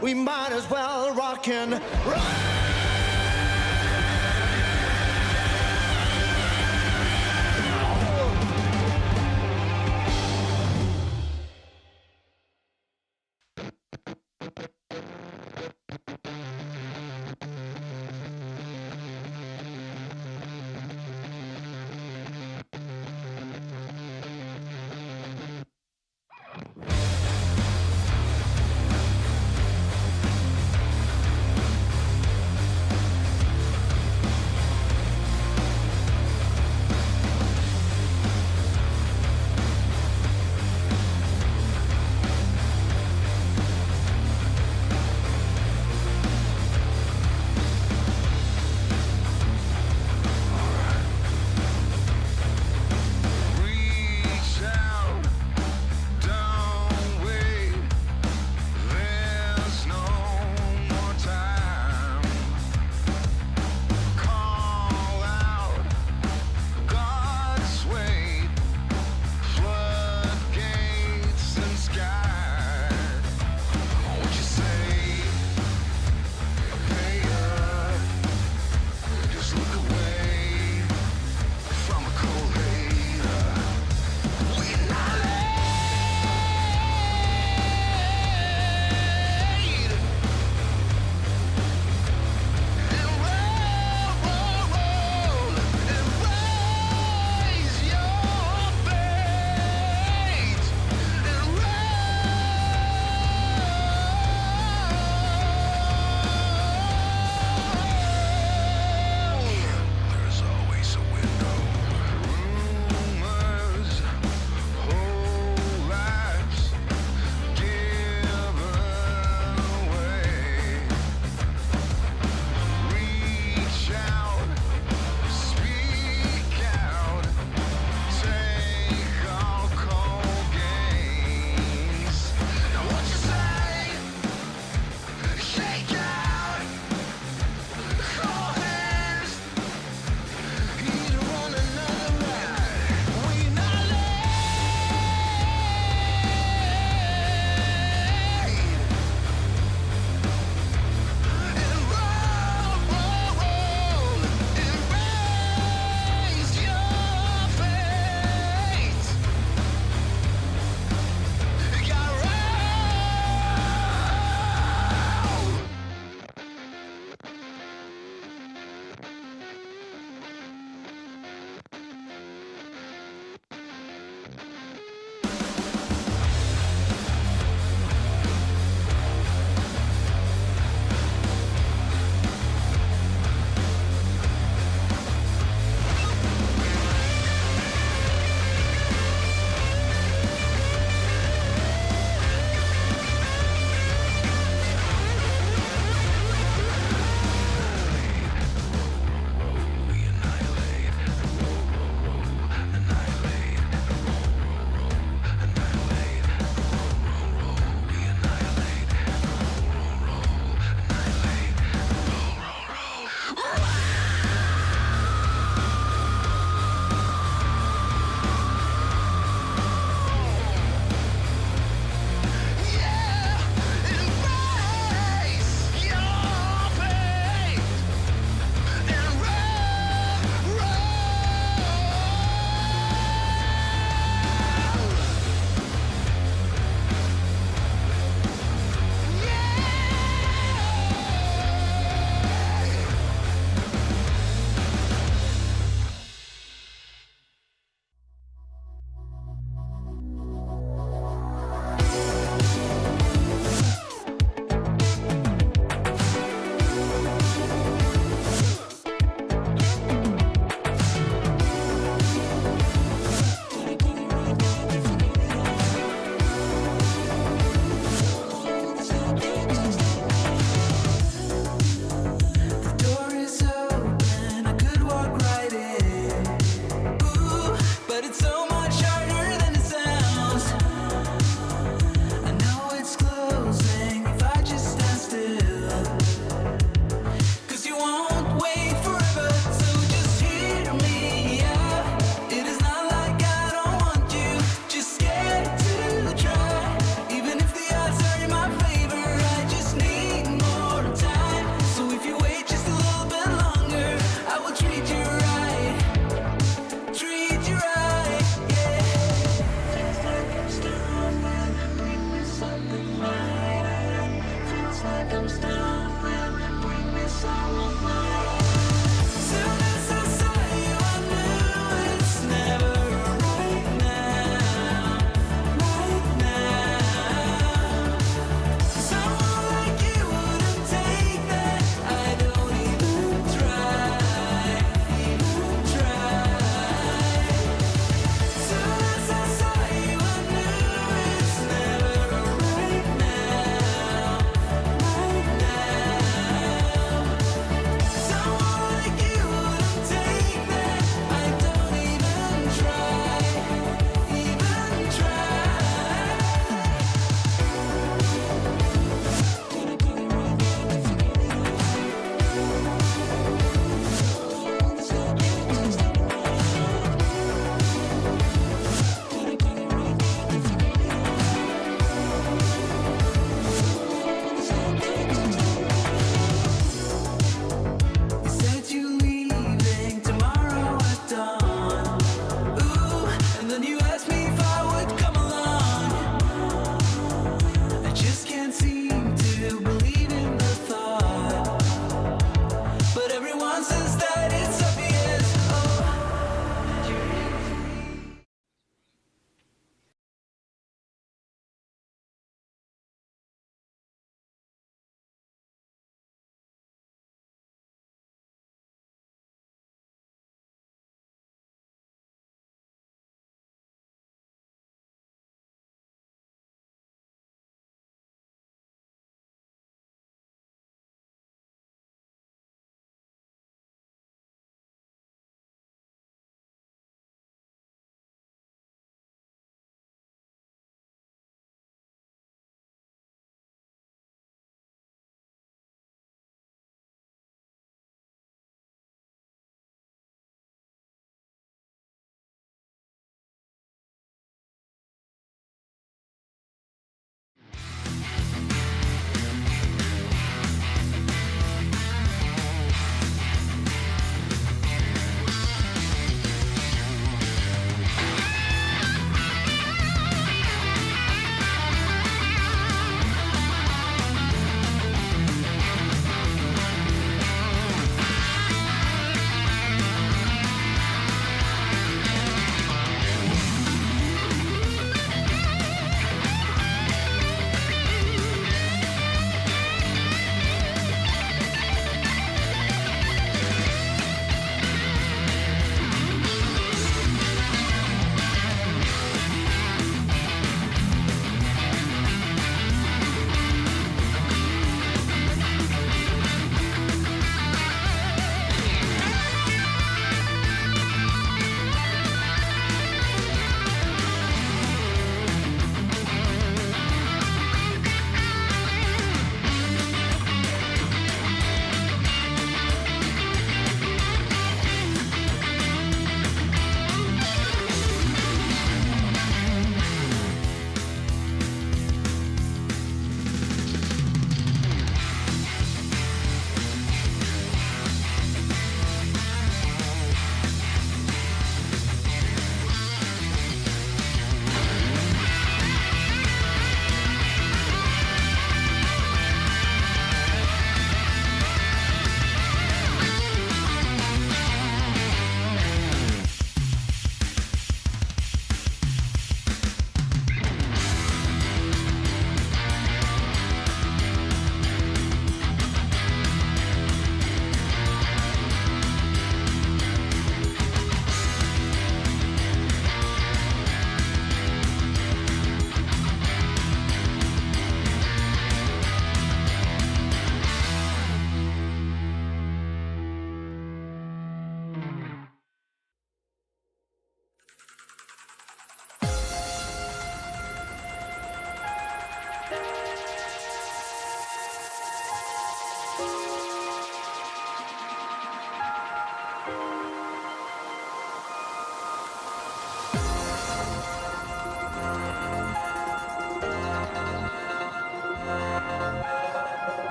we might as well rock and roll.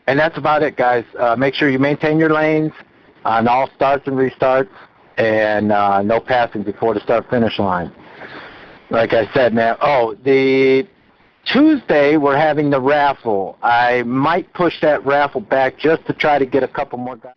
And that's about it, guys. Make sure you maintain your lanes on all starts and restarts, and no passing before the start-finish line. Like I said, man. Oh, the Tuesday we're having the raffle. I might push that raffle back just to try to get a couple more guys.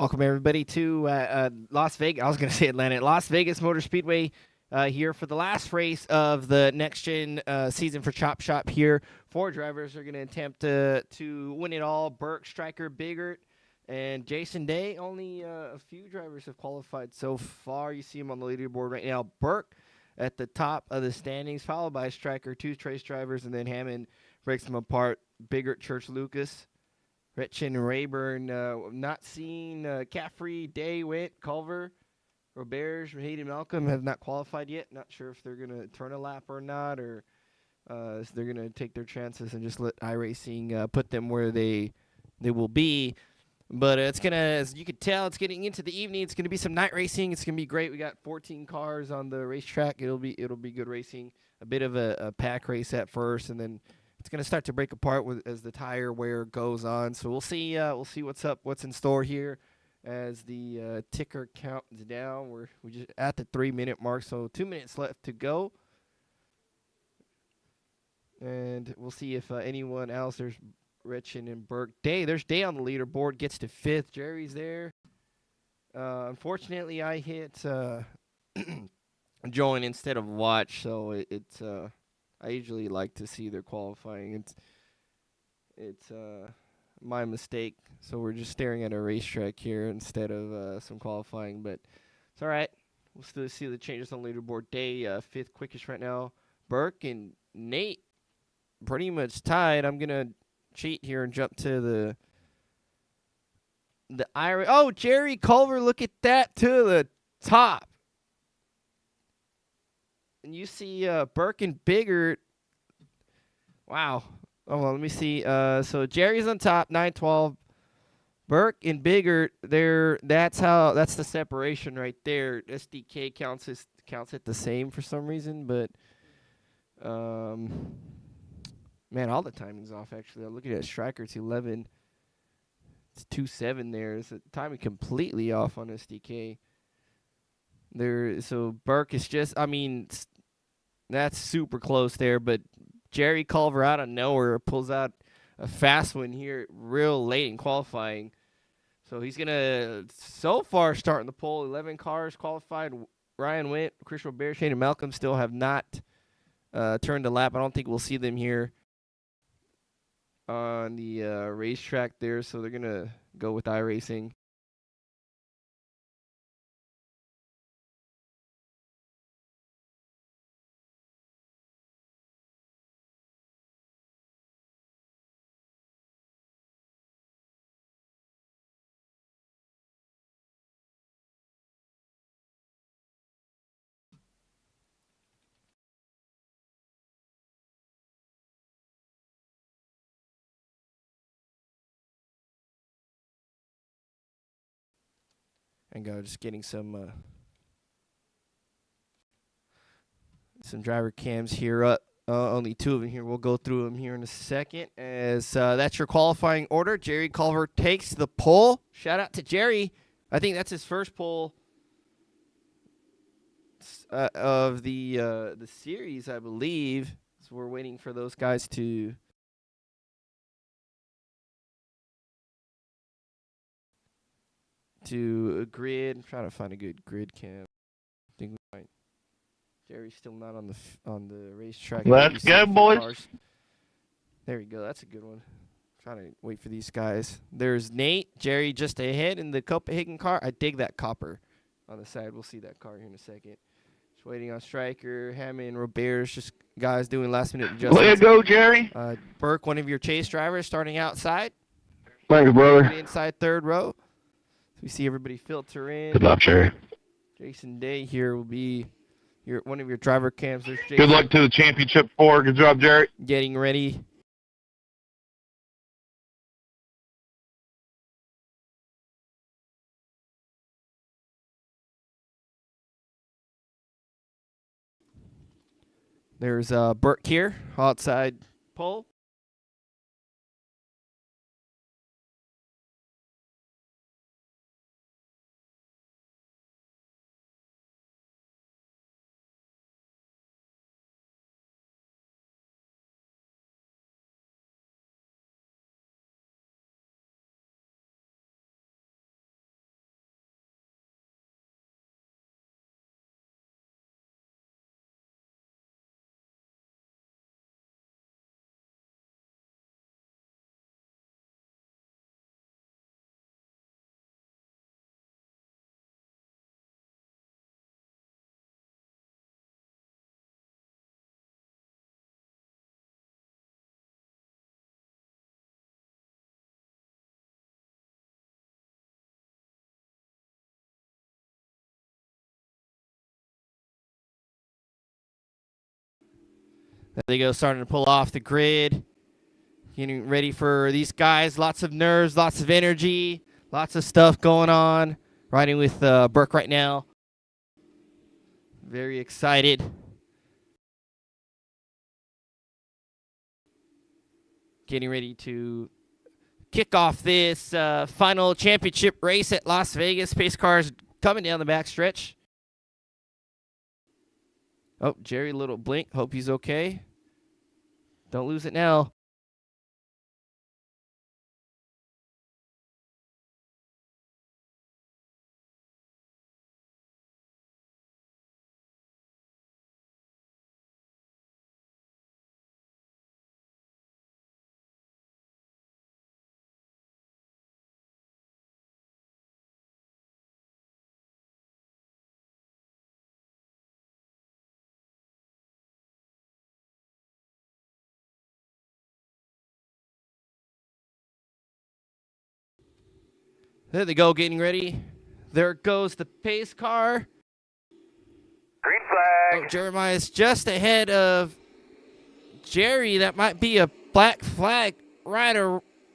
Welcome everybody to Las Vegas. I was going to say Atlanta, Las Vegas Motor Speedway. Here for the last race of the NextGen season for ChopShop. Here, 4 drivers are going to attempt to win it all. Burke, Stryker, Biggert, and Jason Day. Only a few drivers have qualified so far. You see him on the leaderboard right now. Burke at the top of the standings, followed by Stryker, 2 trace drivers, and then Hammond breaks them apart. Biggert, Church, Lucas. Rich and Rayburn, not seeing Caffrey, Day, Wint, Culver, Roberge, Hayden, Malcolm have not qualified yet. Not sure if they're going to turn a lap or not, or if they're going to take their chances and just let iRacing put them where they will be. But it's going to, as you can tell, it's getting into the evening. It's going to be some night racing. It's going to be great. We got 14 cars on the racetrack. It'll be good racing. A bit of a pack race at first, and then it's going to start to break apart as the tire wear goes on. So we'll see what's up, what's in store here as the ticker counts down. We're just at the 3-minute mark, so 2 minutes left to go. And we'll see if anyone else, there's Richin and Burke. There's Day on the leaderboard, gets to 5th. Jerry's there. Unfortunately, I hit join instead of watch, so it's I usually like to see their qualifying. It's my mistake. So we're just staring at a racetrack here instead of some qualifying, but it's all right. We'll still see the changes on leaderboard. Day 5th quickest right now. Burke and Nate pretty much tied. I'm gonna cheat here and jump to the Irish. Oh, Jerry Culver, look at that, to the top. And you see Burke and Biggert. Wow. Oh, well, let me see. So Jerry's on top, 9-12. Burke and Biggert, that's the separation right there. SDK counts it the same for some reason, but man, all the timing's off actually. I'm looking at Stryker, it's 11. It's 2-7 there. It's timing completely off on SDK. So Burke is just, that's super close there, but Jerry Culver out of nowhere pulls out a fast one here real late in qualifying. So he's going to, so far, start in the pole. 11 cars qualified. Ryan Wint, Chris Robert, Shane, and Malcolm still have not turned a lap. I don't think we'll see them here on the racetrack there, so they're going to go with iRacing. And go just getting some driver cams here up. Only 2 of them here. We'll go through them here in a second. As that's your qualifying order. Jerry Culver takes the pole. Shout out to Jerry. I think that's his first pole of the series, I believe. So we're waiting for those guys to grid. I'm trying to find a good grid cam. I think we might. Jerry's still not on the racetrack. Let's go, boys. Cars. There we go. That's a good one. Trying to wait for these guys. There's Nate. Jerry just ahead in the Copenhagen car. I dig that copper on the side. We'll see that car here in a second. Just waiting on Stryker, Hammond, Roberge, just guys doing last-minute adjustments. Way to go, Jerry. Burke, one of your chase drivers, starting outside. Thanks, brother. Inside 3rd row. So we see everybody filter in. Good luck, Jerry. Jason Day here will be one of your driver cams. There's Jason. Good luck to the championship 4. Good job, Jerry. Getting ready. There's Burke here, outside pole. There they go, starting to pull off the grid. Getting ready for these guys. Lots of nerves, lots of energy, lots of stuff going on. Riding with Burke right now. Very excited. Getting ready to kick off this final championship race at Las Vegas. Pace cars coming down the backstretch. Oh, Jerry, little blink. Hope he's okay. Don't lose it now. There they go, getting ready. There goes the pace car. Green flag. Oh, Jeremiah's just ahead of Jerry. That might be a black flag right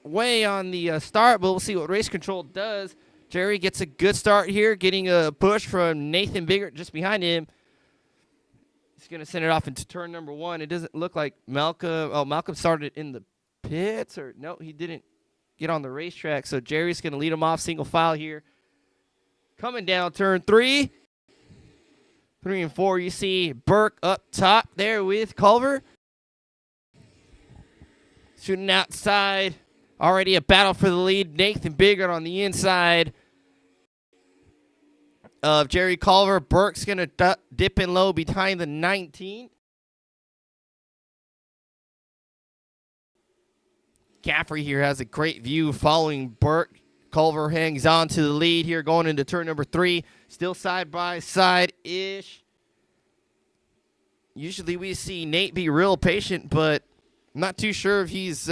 away on the start, but we'll see what race control does. Jerry gets a good start here, getting a push from Nathan Biggert just behind him. He's going to send it off into turn number 1. It doesn't look like Malcolm. Oh, Malcolm started in the pits, or no, he didn't get on the racetrack. So Jerry's going to lead him off single file here. Coming down turn 3. 3 and 4, you see Burke up top there with Culver. Shooting outside. Already a battle for the lead. Nathan Biggert on the inside of Jerry Culver. Burke's going to dip in low behind the 19. Caffrey here has a great view following Burke. Culver hangs on to the lead here going into turn number 3. Still side by side-ish. Usually we see Nate be real patient, but I'm not too sure if he's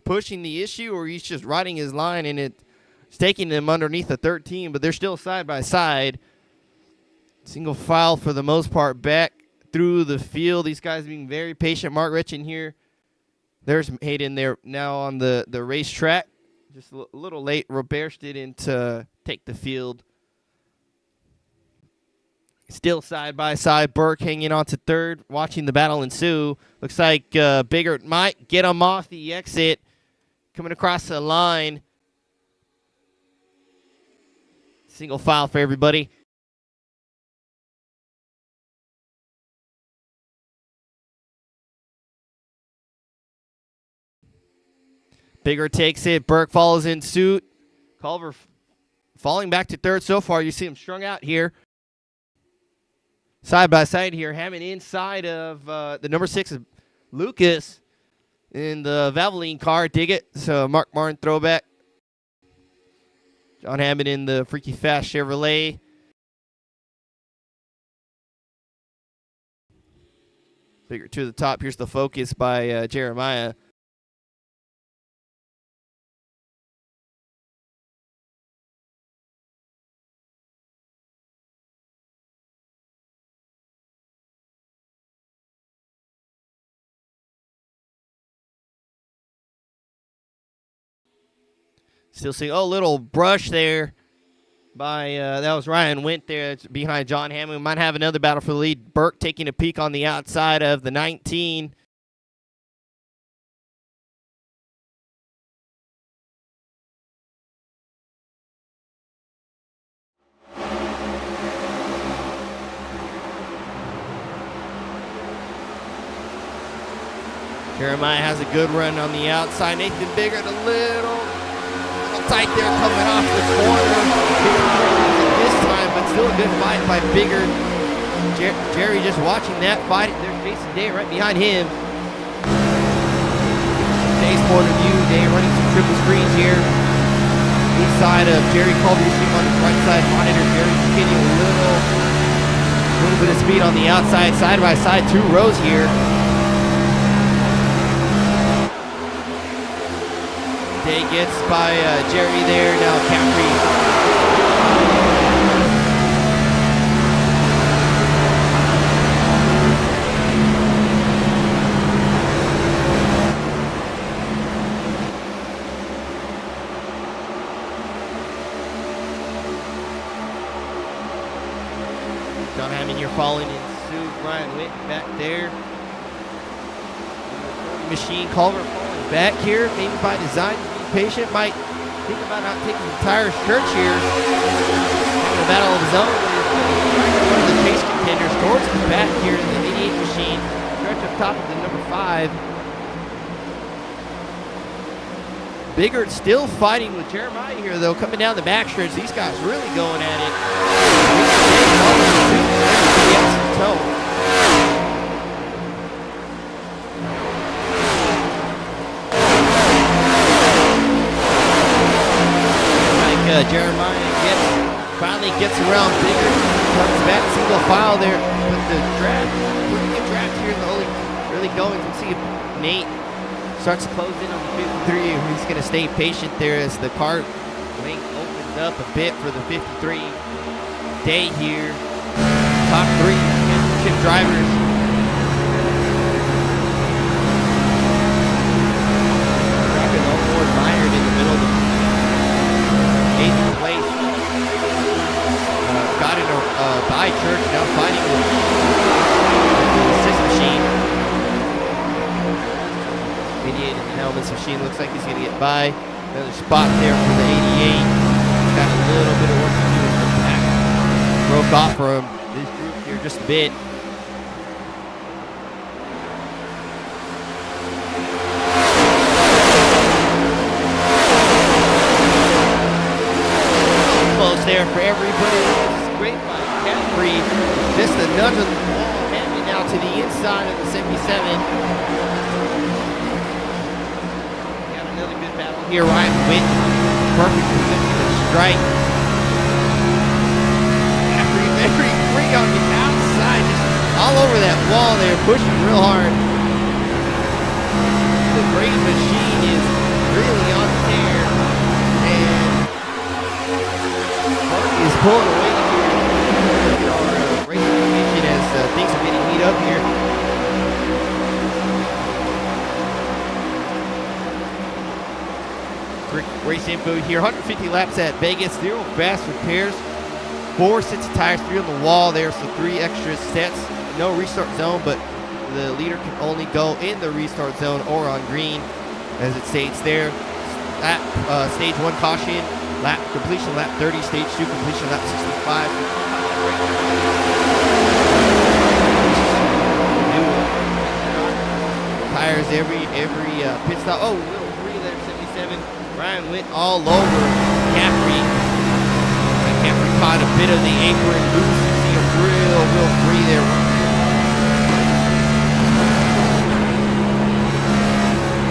pushing the issue or he's just riding his line and it's taking them underneath the 13, but they're still side by side. Single file for the most part back through the field. These guys being very patient. Mark Richen here. There's Hayden there now on the racetrack. Just a little late. Robert didn't take the field. Still side by side. Burke hanging on to third, watching the battle ensue. Looks like Biggert might get him off the exit. Coming across the line. Single file for everybody. Biggert takes it. Burke follows in suit. Culver falling back to third so far. You see him strung out here. Side by side here. Hammond inside of the number 6 of Lucas in the Valvoline car. Dig it. So Mark Martin throwback. John Hammond in the Freaky Fast Chevrolet. Biggert to the top. Here's the focus by Jeremiah. Still seeing, little brush there by, that was Ryan Went there. It's behind John Hammond. We might have another battle for the lead. Burke taking a peek on the outside of the 19. Jeremiah has a good run on the outside. Nathan Biggert a little tight there coming off the corner. This time, but still a good fight by Biggert. Jerry just watching that fight. There's Jason Day right behind him. Day's point of view. Day running some triple screens here. Inside of Jerry Culver, you see him on the right side monitor. Jerry's getting a little bit of speed on the outside, side by side, 2 rows here. Day gets by Jerry there. Now Caffrey. following in suit. Ryan Witt back there. Machine Culver falling back here, maybe by design. Be patient, might think about not taking the tire stretch here. Having a battle of his own. One of the chase contenders towards the back here in the 88 machine. Stretch up top of the number 5. Biggert still fighting with Jeremiah here, though, coming down the back stretch. These guys really going at it. Jeremiah finally gets around Biggert, comes back single file there, but the draft, pretty good draft here, the only really going. You can see Nate starts to close in on the 53. He's going to stay patient there as the cart lane opens up a bit for the 53 day here. Top 3 championship drivers. Dropping Longboard Myers in the middle of the 8th place. Got in a by Church, now fighting with the 6th machine. 88 in the helmets machine, looks like he's going to get by. Another spot there for the 88. Got a little bit of work to do with the pack. Broke off from this group here just a bit. Close there for everybody. It's great by Cadbury. Just a nudge of the ball, handing now to the inside of the 77. Here, Ryan Witt, perfect position to strike. After every free on the outside, just all over that wall there, pushing real hard. The great machine is really on tear, and Party is pulling away here. Great information as things are getting heat up here. Race info here, 150 laps at Vegas, 0 fast repairs, 4 sets of tires, 3 on the wall there, so 3 extra sets, no restart zone, but the leader can only go in the restart zone or on green, as it states there. Lap, stage 1 caution, lap completion, lap 30, stage 2 completion, lap 65. Tires every pit stop. Oh, little 3 there, 77. Ryan Witt all over Caffrey. Caffrey caught a bit of the apron loose. You see him real free there.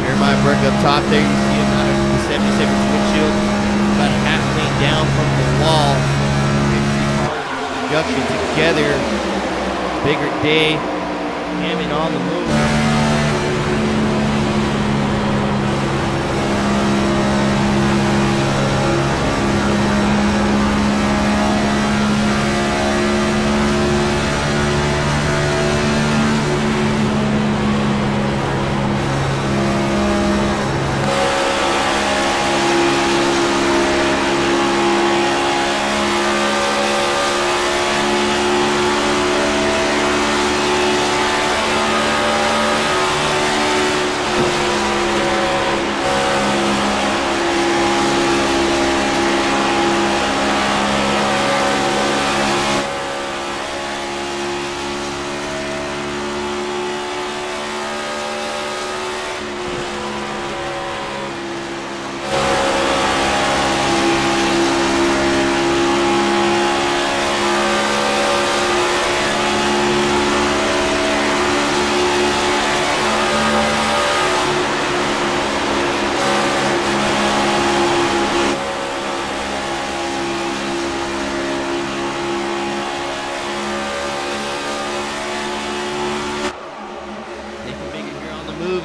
Jeremiah Burke up top there. You see him out of the 77's windshield. About a half lane down from the wall. Junction together. Bigger day. Hammond on the move.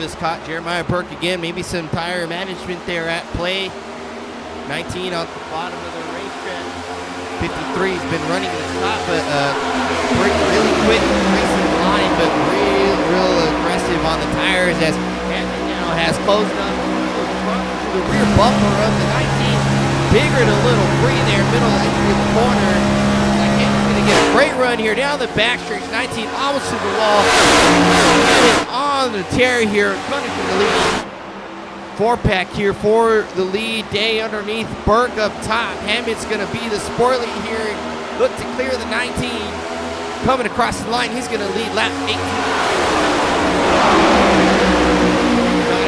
Has caught Jeremiah Burke again. Maybe some tire management there at play. 19 on the bottom of the racetrack. 53 has been running the top, but really quick racing line, but real aggressive on the tires as Hammond now has closed up the rear bumper of the 19. Biggert a little free there, middle entry of the corner. Like Hammond's going to going to get a great run here down the backstretch. 19 almost to the wall. And on the tear here. Going to get the lead. 4-pack here for the lead. Day underneath. Burke up top. Hammond's going to be the sport lead here. Look to clear the 19. Coming across the line. He's going to lead lap 18.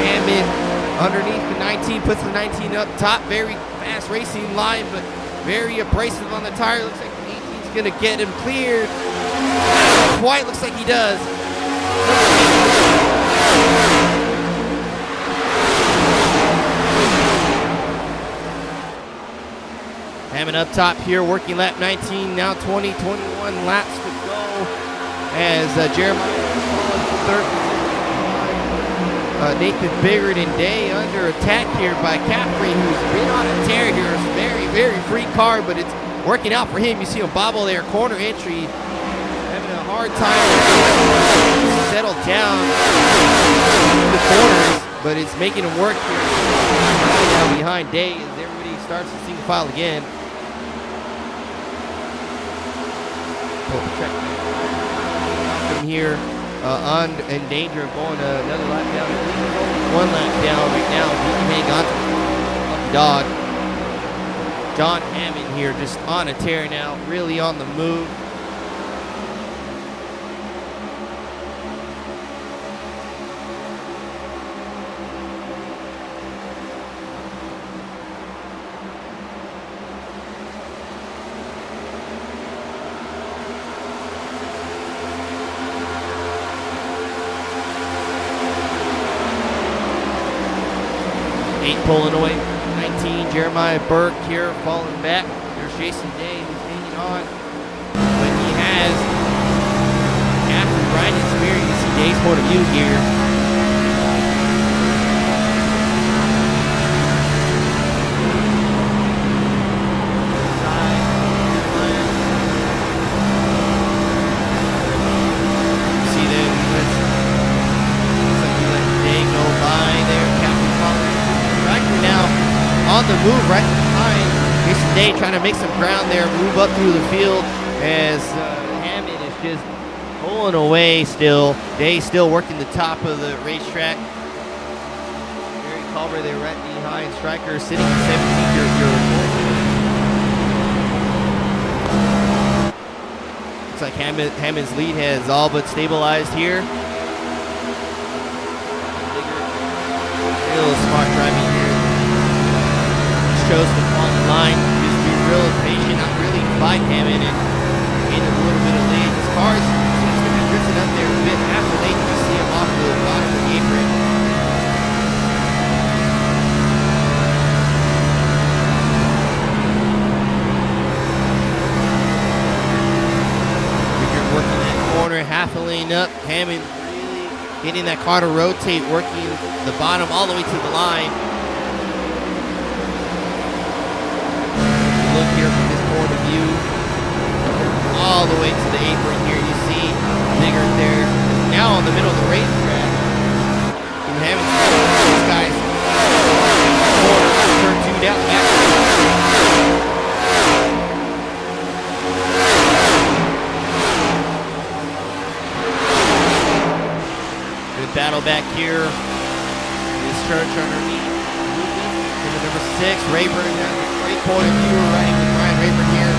Hammond underneath the 19. Puts the 19 up top. Very fast racing line, but very abrasive on the tire. Looks like the 18's going to get him cleared. Not quite. Looks like he does. Hammond up top here, working lap 19, now 20, 21 laps to go as Jeremiah third position. Nathan Biggert and Day under attack here by Caffrey, who's been on a tear here. It's a very, very free car, but it's working out for him. You see him bobble there, corner entry, having a hard time to settle down the corners, but it's making him work here. Now behind Day as everybody starts to single file again. From here, in danger of going another lap down. At least only 1 lap down right now. He can hang on to the dog. John Hammond here, just on a tear now, really on the move. Pulling away, 19, Jeremiah Burke here falling back. There's Jason Day who's hanging on. But he has, after riding experience, you see Day's point of view here. See them, looks like he let Day go by there. Now on the move right behind Jason Day, trying to make some ground there, move up through the field as Hammond is just pulling away still. Day still working the top of the racetrack. Gary Culver there right behind. Stryker sitting in 17th. Looks like Hammond's lead has all but stabilized here. Real smart driving here. Chose to fall in line, just be real patient, not really fight Hammond, and gain a little bit of lead. His car seems to be drifting up there a bit after late. You see him off the bottom of the apron. You're working that corner, half a lane up. Hammond really getting that car to rotate, working the bottom all the way to the line. Look here from this point of view, all the way to the apron here. You see Biggert there, now in the middle of the racetrack. You haven't seen these guys corner, turn 2 down the back. Good battle back here. This church underneath. Number 6, Rayburn has a great point of view riding with Ryan Rayburn here.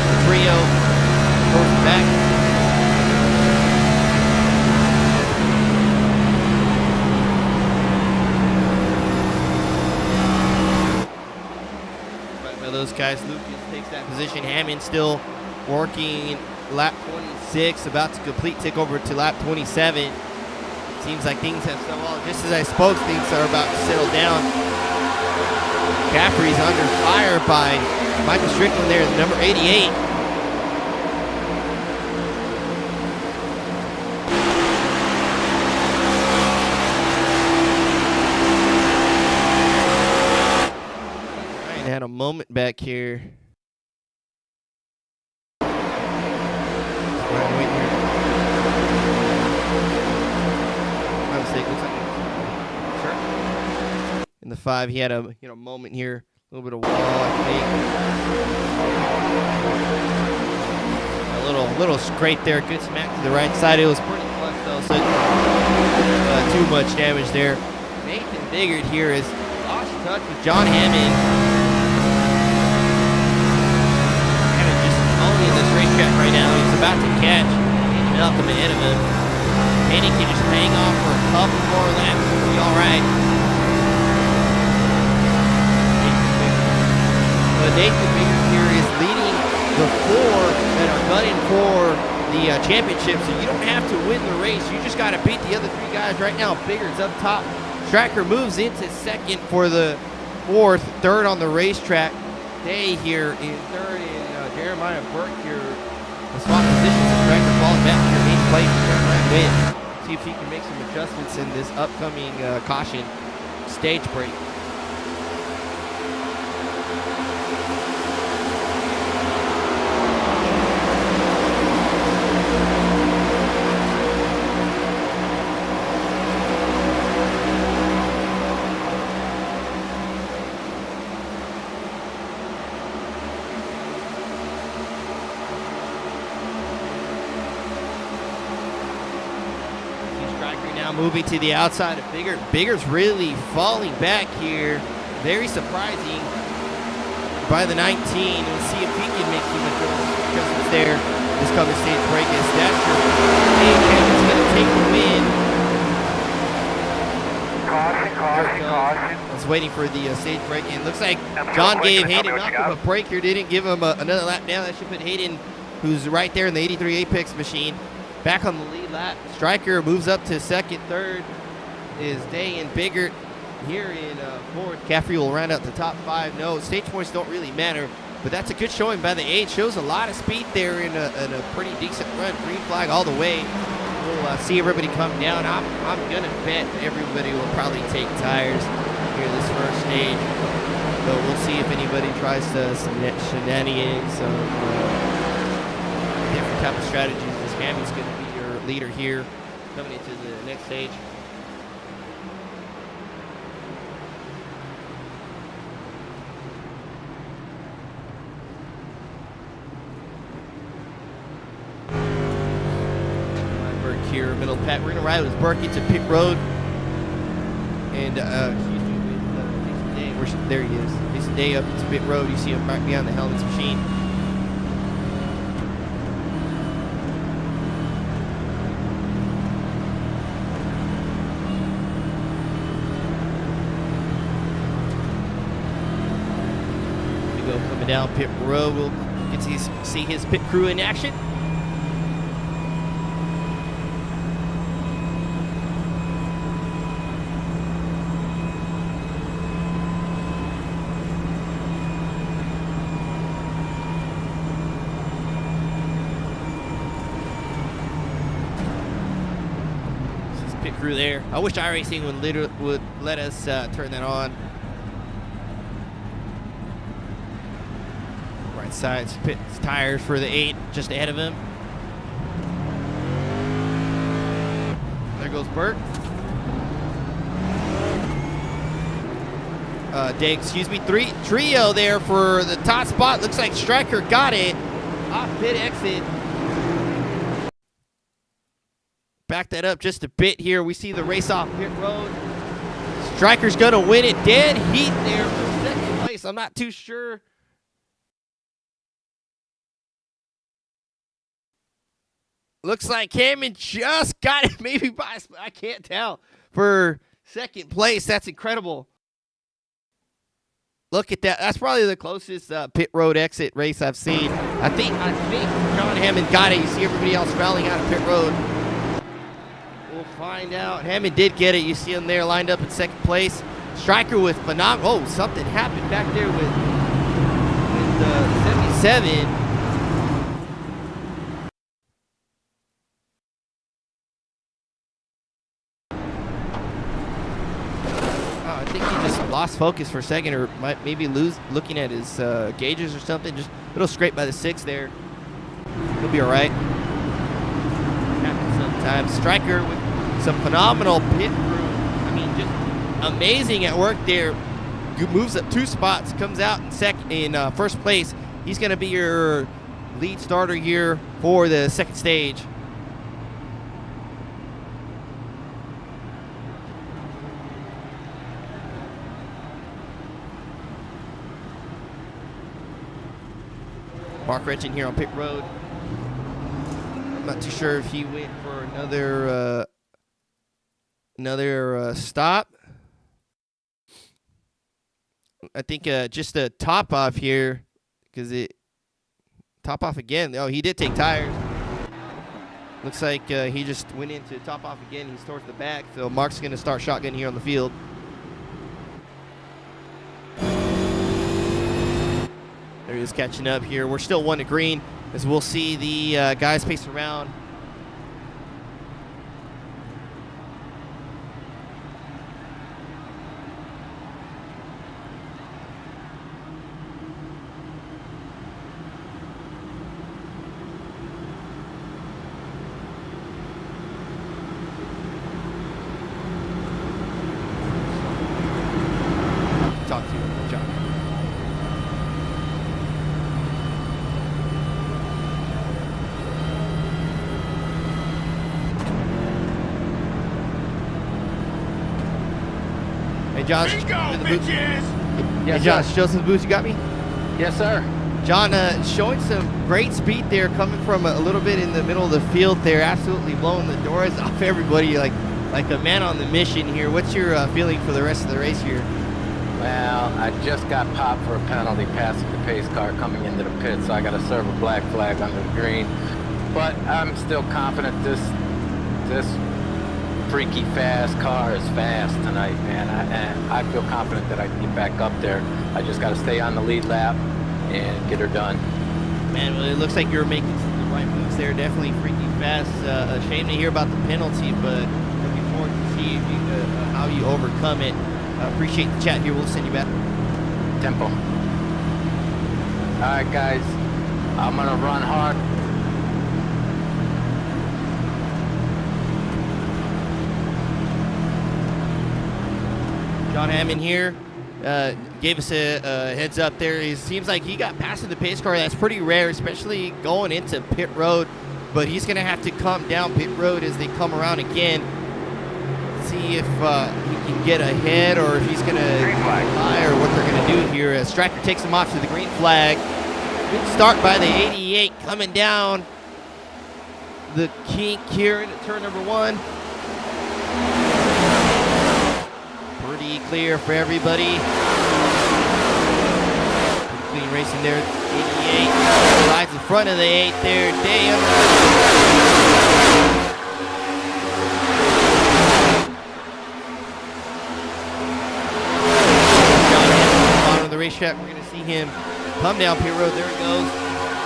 The trio goes back. Right by those guys, Lucas takes that position. Hammond still working lap 26, about to complete takeover to lap 27. Seems like things have settled well. Just as I spoke, things are about to settle down. Caffrey's under fire by Michael Strickland there, number 88. Ryan had a moment back here. Ryan waiting here. My mistake, looks like in the 5, he had a moment here, a little bit of wall, I think. little scrape there. Good smack to the right side. It was pretty flush though, so too much damage there. Nathan Biggert here is lost touch with John Hammond. Kind of just owning this racetrack right now. He's about to catch Malcolm ahead of him. And he can just hang on for a couple more laps. He'll be all right. Nathan Biggert here is leading the four that are gunning for the championship, so you don't have to win the race. You just got to beat the other three guys right now. Biggert's up top. Striker moves into second for the fourth. Third on the racetrack. Day here in third, and Jeremiah Burke here. The swap positions. Striker falling back here. 8th place. Jeremiah win. See if he can make some adjustments in this upcoming caution stage break. Moving to the outside of Biggert. Biggert's really falling back here. Very surprising by the 19. We'll see if he can make some adjustments there. This coming stage break is Thatcher. Hammond's going to take the win. Caution. I was waiting for the stage break, and looks like John gave Hayden Malcolm a break here. Didn't give him another lap down. That should put Hayden, who's right there in the 83 Apex machine, back on the lead lap. Striker moves up to second. Third is Day and Biggert here in fourth. Caffrey will round out the top 5. No, stage points don't really matter, but that's a good showing by the 8. Shows a lot of speed there in a pretty decent run. Green flag all the way. We'll see everybody come down. I'm going to bet everybody will probably take tires here this first stage. So we'll see if anybody tries to shenanigans, some different type of strategies. Hammond's going to be your leader here coming into the next stage. Burke here, middle pack. We're going to ride with Burke into pit road. And, excuse me, with Jason Day. There he is. Jason Day up into pit road. You see him right behind the helmets machine. Down pit road, we'll get to see his pit crew in action. This is pit crew there. I wish iRacing would let us turn that on. Sides pits tires for the 8 just ahead of him. There goes Burke. Trio there for the top spot. Looks like Striker got it. Off pit exit. Back that up just a bit here. We see the race off pit road. Striker's gonna win it. Dead heat there for second place. I'm not too sure. Looks like Hammond just got it, maybe by, I can't tell, for second place. That's incredible. Look at that. That's probably the closest pit road exit race I've seen. I think John Hammond got it. You see everybody else fouling out of pit road. We'll find out. Hammond did get it. You see him there lined up in second place. Striker with phenomenal. Oh, something happened back there with 77. I think he just lost focus for a second, or might maybe looking at his gauges or something. Just a little scrape by the 6 there. He'll be all right. Happens sometimes. Striker with some phenomenal pit crew. I mean, just amazing at work there. He moves up 2 spots, comes out in first place. He's going to be your lead starter here for the second stage. Mark Retchen here on pit road. I'm not too sure if he went for another stop. I think just a top off here, because it top off again. Oh, he did take tires. Looks like he just went into top off again. He's towards the back, so Mark's going to start shotgun here on the field. There he is catching up here. We're still 1 to green as we'll see the guys pace around. Talk to you, John. Hey, Josh. Yes, Hey, Josh, sir. show some boots. You got me? Yes, sir. John, showing some great speed there, coming from a little bit in the middle of the field there, absolutely blowing the doors off everybody like a man on the mission here. What's your feeling for the rest of the race here? Well, I just got popped for a penalty passing the pace car coming into the pit, so I got to serve a black flag under the green. But I'm still confident this freaky fast car is fast tonight, man. I feel confident that I can get back up there. I just got to stay on the lead lap and get her done. Man, well, it looks like you're making the right moves there. Definitely freaky fast. A shame to hear about the penalty, but looking forward to see if you, how you overcome it. Appreciate the chat here. We'll send you back. Tempo. All right, guys. I'm going to run hard. John Hammond here gave us a heads up there. It seems like he got past in the pace car. That's pretty rare, especially going into pit road. But he's going to have to come down pit road as they come around again. See if he can get ahead or if he's going to fly or what they're going to do here. As Striker takes him off to the green flag. Good start by the 88 coming down the kink here into turn number 1. Pretty clear for everybody. Pretty clean racing there. 88 rides in front of the 8 there. Damn. The racetrack, we're going to see him come down pit road. There it goes.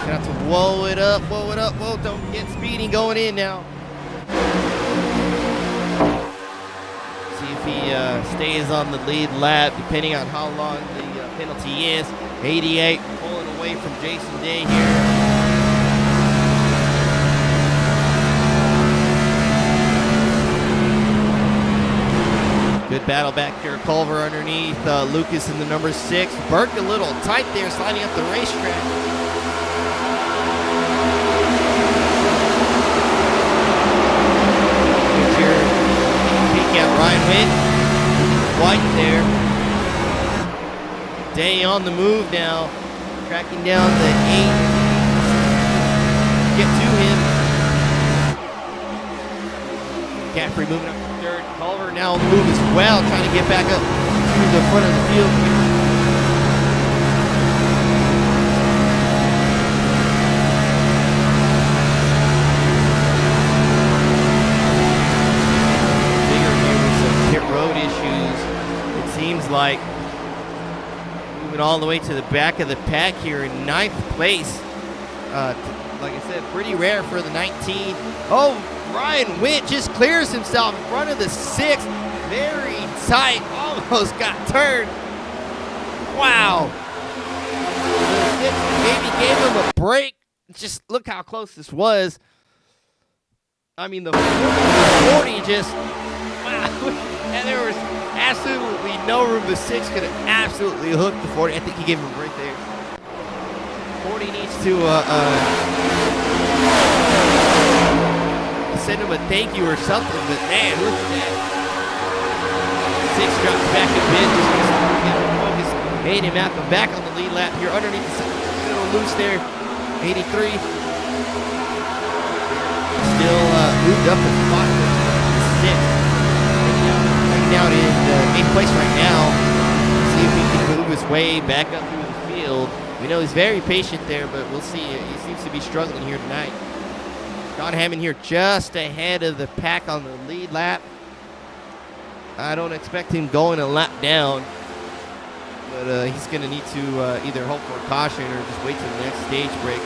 Gonna have to whoa it up, whoa, don't get speeding going in now. See if he stays on the lead lap, depending on how long the penalty is. 88 pulling away from Jason Day here. Good battle back here. Culver underneath Lucas in the number 6. Burke a little tight there, sliding up the racetrack. Here, peek at Ryan Witt. White there. Day on the move now. Tracking down the 8. Get to him. Caffrey moving up to 3rd. Culver now on the move as well, trying to get back up to the front of the field. Bigger here with some pit road issues. It seems like moving all the way to the back of the pack here in 9th place. Like I said, pretty rare for the 19. Oh, Ryan Witt just clears himself in front of the 6th. Very tight, almost got turned. Wow. The 6th maybe gave him a break. Just look how close this was. I mean, the 40 just, wow. And there was absolutely no room. The 6 could have absolutely hooked the 40. I think he gave him a break there. 40 needs to Send him a thank you or something, but man, look at that. 6 drops back a bit, just get him focused. Hayden Malcolm back on the lead lap here, underneath the little loose there. 83. Still moved up a spot for 6th. Hanging out in 8th place right now. See if he can move his way back up through the field. We know he's very patient there, but we'll see. He seems to be struggling here tonight. John Hammond here just ahead of the pack on the lead lap. I don't expect him going a lap down, but he's going to need to either hope for a caution or just wait till the next stage break.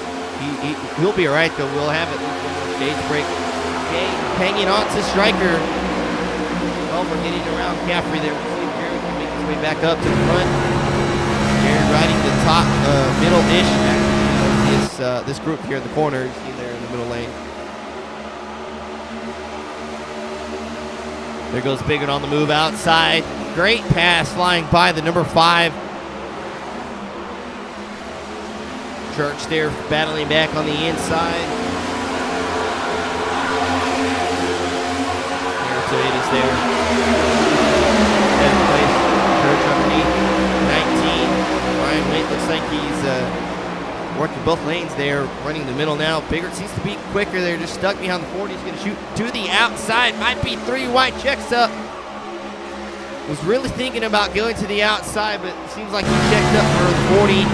He'll be all right, though. We'll have at least one more stage break. Okay, hanging on to Stryker. Oh, we're getting around Caffrey there. We'll see if Jerry can make his way back up to the front. Jerry riding the top, middle-ish, this group here in the corner. You see there in the middle lane. There goes Biggin on the move outside. Great pass flying by the number 5. Church there battling back on the inside. It is there. 7th place. Church underneath. 19. Ryan Witt looks like he's working both lanes there, running the middle now. Biggert seems to be quicker there, just stuck behind the 40. He's going to shoot to the outside. Might be 3 wide checks up. Was really thinking about going to the outside, but it seems like he checked up for the 40.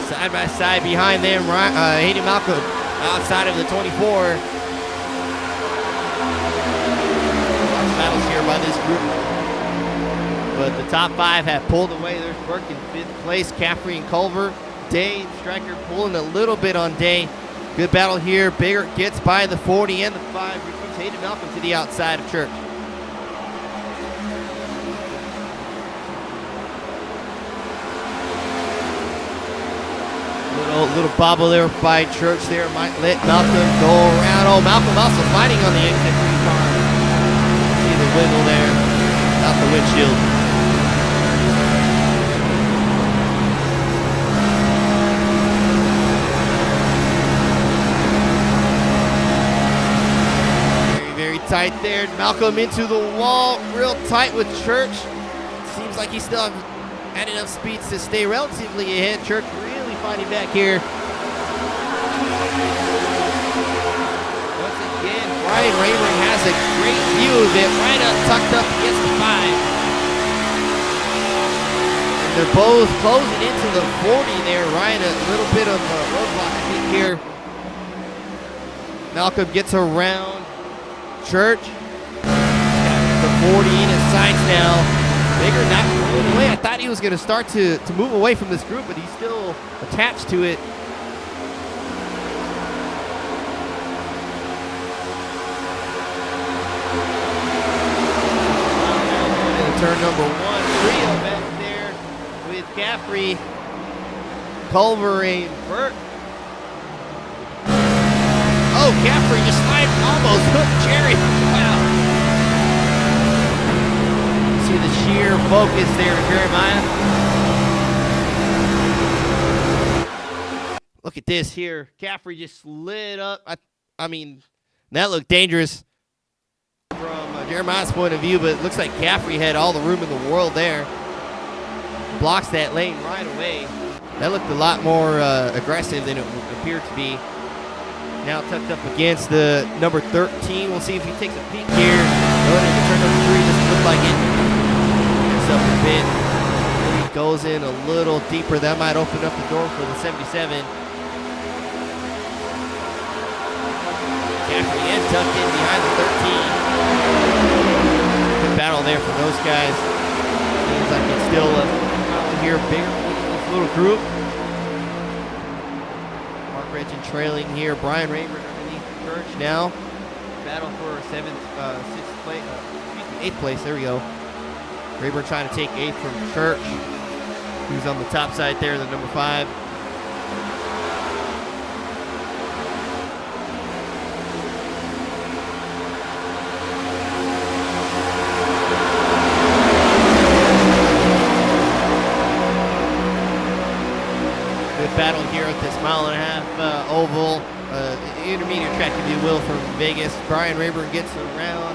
Side by side behind them, Hayden Malcolm outside of the 24. Lots of battles here by this group. But the top 5 have pulled away. There's Burke in 5th place, Caffrey and Culver. Day, Stryker pulling a little bit on Day. Good battle here. Biggert gets by the 40 and the 5. Here comes Hayden Malcolm to the outside of Church. Little bobble there by Church there. Might let Malcolm go around. Oh, Malcolm also fighting on the exit for the car. See the wiggle there out the windshield. Very tight there. Malcolm into the wall, real tight with Church. Seems like he still had enough speeds to stay relatively ahead. Church really fighting back here. Once again, Brian Rayburn has a great view of it, right up, tucked up against the 5. And they're both closing into the 40 there. Ryan, a little bit of a roadblock, I think, here. Malcolm gets around Church. The 40 in his sights now. Biggert not moving away. I thought he was going to start to move away from this group, but he's still attached to it. Turn number 1, trio back there with Caffrey, Culver, and Burke. Oh, Caffrey just almost hooked Jerry. Wow. See the sheer focus there in Jeremiah. Look at this here. Caffrey just slid up. I mean, that looked dangerous from Jeremiah's point of view, but it looks like Caffrey had all the room in the world there. Blocks that lane right away. That looked a lot more aggressive than it appeared to be. Now tucked up against the number 13. We'll see if he takes a peek here. Going into turn number 3. Doesn't look like it. Gets up a bit. He goes in a little deeper. That might open up the door for the 77. Caffrey and tucked in behind the 13. Good battle there for those guys. Seems like it's still a here bigger this little group. Mark Regin trailing here. Brian Rayburn underneath Church now. Battle for 8th place. There we go. Rayburn trying to take 8th from Church, who's on the top side there, the number 5. mile-and-a-half oval, intermediate track, if you will, from Vegas. Brian Rayburn gets around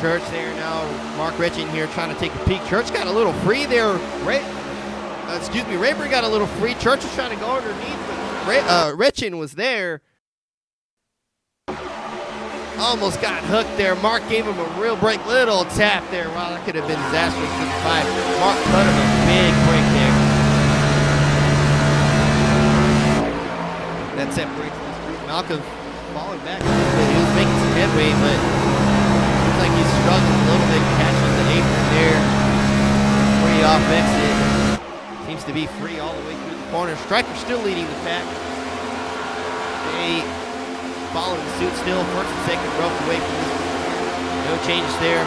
Church there now. Mark Retchin here trying to take a peek. Church got a little free there. Rayburn got a little free. Church was trying to go underneath, but Retchin was there. Almost got hooked there. Mark gave him a real break. Little tap there. Wow, that could have been disastrous to the 5. Mark cut him a big break there. That separates this group. Malcolm falling back a little bit. He was making some headway, but looks like he's struggling a little bit catching the apron there. Free off exit. Seems to be free all the way through the corner. Striker still leading the pack. They following suit still. First and second broke away from this. No changes there.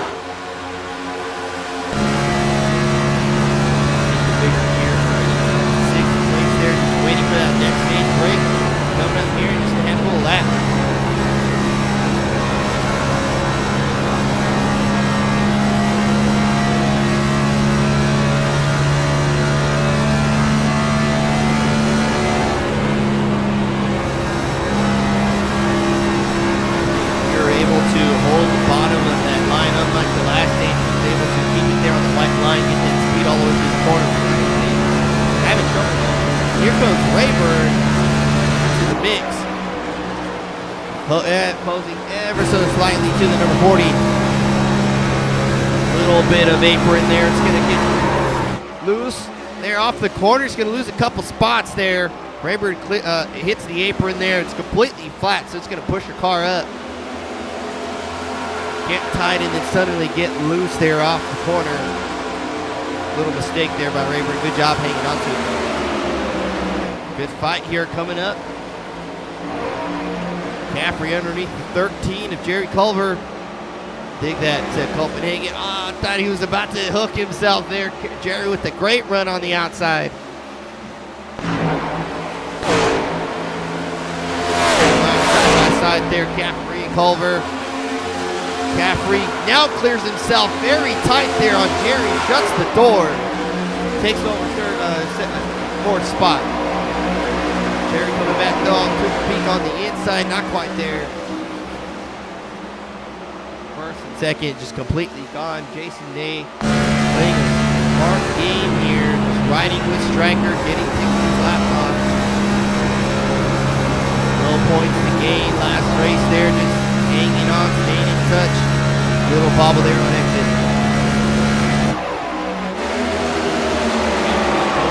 Bigger here. Sixth place there. Just waiting for that next stage break. Coming up here in just a handful of laps. Posing ever so slightly to the number 40. Little bit of apron there. It's going to get loose. There off the corner. It's going to lose a couple spots there. Rayburn hits the apron there. It's completely flat, so it's going to push your car up. Get tight and then suddenly get loose there off the corner. Little mistake there by Rayburn. Good job hanging on to it. Good fight here coming up. Caffrey underneath the 13 of Jerry Culver. Dig that Copenhagen. I thought he was about to hook himself there. Jerry with a great run on the outside. Side there, Caffrey and Culver. Caffrey now clears himself very tight there on Jerry. Shuts the door. Takes over fourth spot. Jerry coming back though, took a peek on the inside, not quite there. First and second just completely gone. Jason Day playing a smart game here, just riding with Stryker, getting his laps on. Low points to gain, last race there, just hanging on, staying in touch. Little bobble there on exit.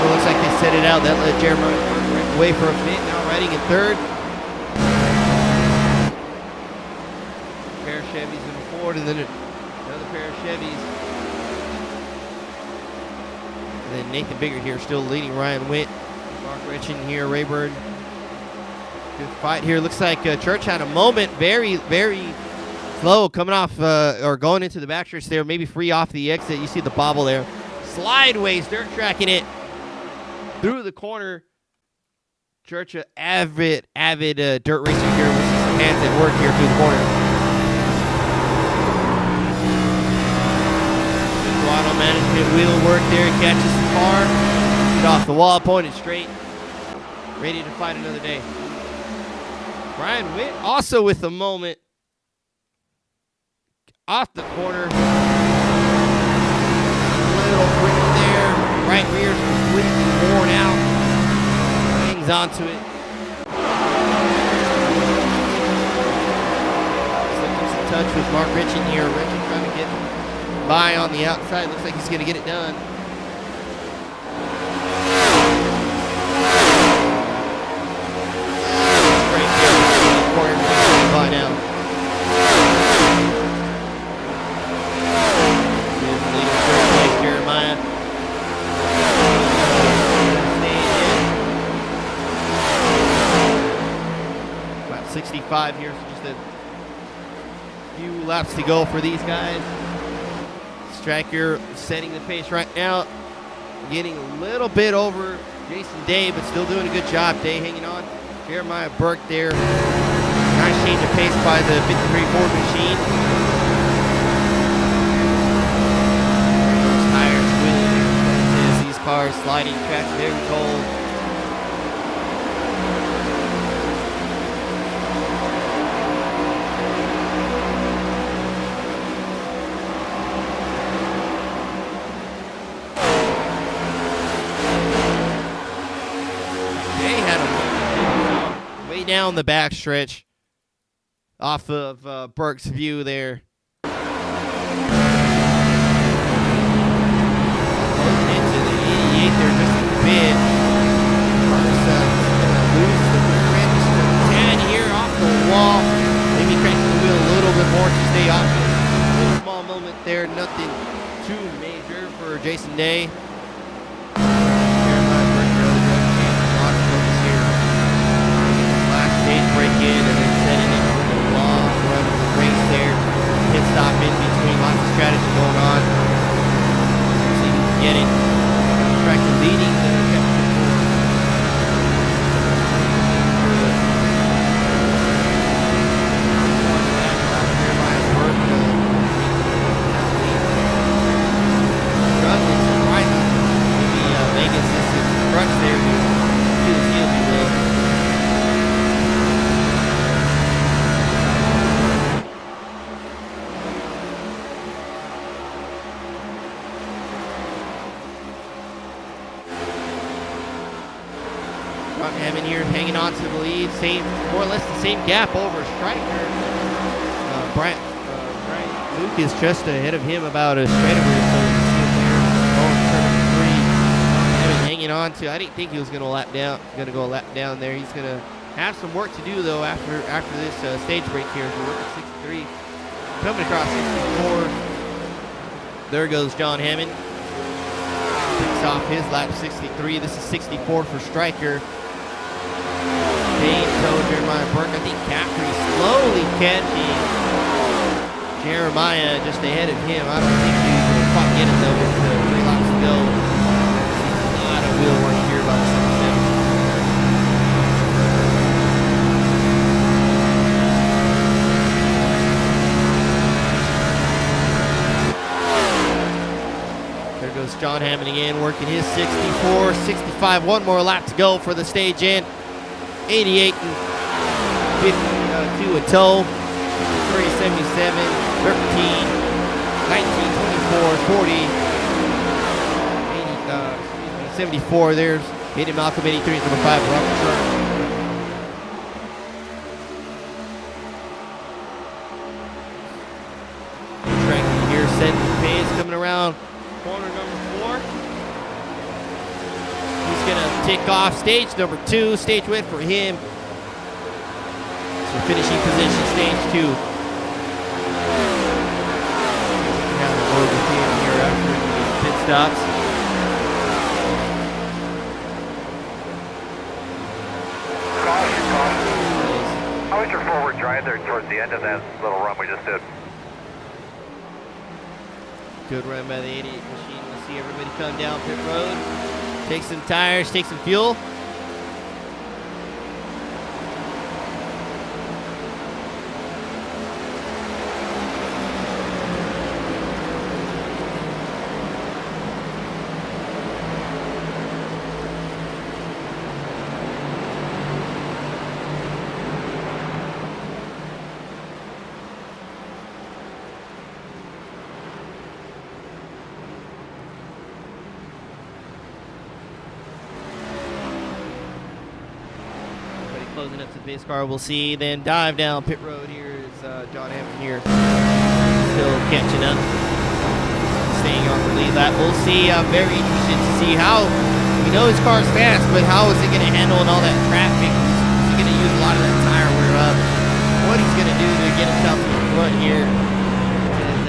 It looks like they set it out. That let Jeremiah away for a bit, now riding in third. A pair of Chevys in the Ford, and then another pair of Chevys. And then Nathan Bigger here still leading Ryan Witt. Mark Retchin here, Rayburn. Good fight here. Looks like Church had a moment, very, very slow coming off or going into the backstretch there, maybe free off the exit. You see the bobble there. Slideways, dirt tracking it through the corner. Church, avid dirt racer here with his hands at work here through the corner. Good throttle management, wheel work there. Catches the car, get off the wall, pointed straight. Ready to fight another day. Brian Witt also with a moment off the corner. Little quick there. Right rear is completely worn out. Onto it. Still keeps in touch with Mark Retchin here. Retchin trying to get by on the outside. Looks like he's going to get it done. Straight there. Corner by now. Leading third place, Jeremiah. 65 here, so just a few laps to go for these guys. Stryker setting the pace right now, getting a little bit over Jason Day, but still doing a good job. Day hanging on. Jeremiah Burke there. Nice change of pace by the 53 Ford machine. Those tires squealing as these cars sliding, track very cold. down the backstretch off of Burke's view there. Into the 88 there just a bit. Lose the rear end just a tad here off the wall. Maybe cracking the wheel a little bit more to stay off. A small moment there, nothing too major for Jason Day. Last stage break in and then setting it for the long run of the race there. Pit stop in between, lots of strategy going on. See if he can get it. Tractor leading the Hammond here hanging on to the lead, more or less the same gap over Stryker. Brian Luke is just ahead of him about a straightaway, so you see him there going turn 3. Hammond hanging on to. I didn't think he was going to go a lap down there. He's going to have some work to do though after this stage break here. So we're at 63, coming across 64. There goes John Hammond. Picks off his lap 63. This is 64 for Stryker. Jeremiah Burke, I think Caffrey slowly catching Jeremiah just ahead of him. I don't think he's going to quite get it though with 3 laps to go. A lot of wheel work here by the 77. There goes John Hammond again, working his 64, 65. One more lap to go for the stage in. 88 and 52 a tow. 377, 13, 19, 24, 40, 74. There's Eddie Malcolm, 83, number 5, Robert Sharp. Tracking here, setting the pace, coming around corner number 4. He's going to tick off stage number 2. Stage win for him. So finishing position, stage 2. Have a word with him here after the pit stops. Caution. How was your forward drive there towards the end of that little run we just did? Good run by the 88 machine. We'll see everybody come down pit road. Take some tires, take some fuel. Closing up to the base car, we'll see. Then dive down pit road. Here is John Hammond here, still catching up, staying on the lead lap. We'll see. I'm very interested to see how. We know his car's fast, but how is he going to handle all that traffic? Is he going to use a lot of that tire wear up? What he's going to do to get himself in the front here?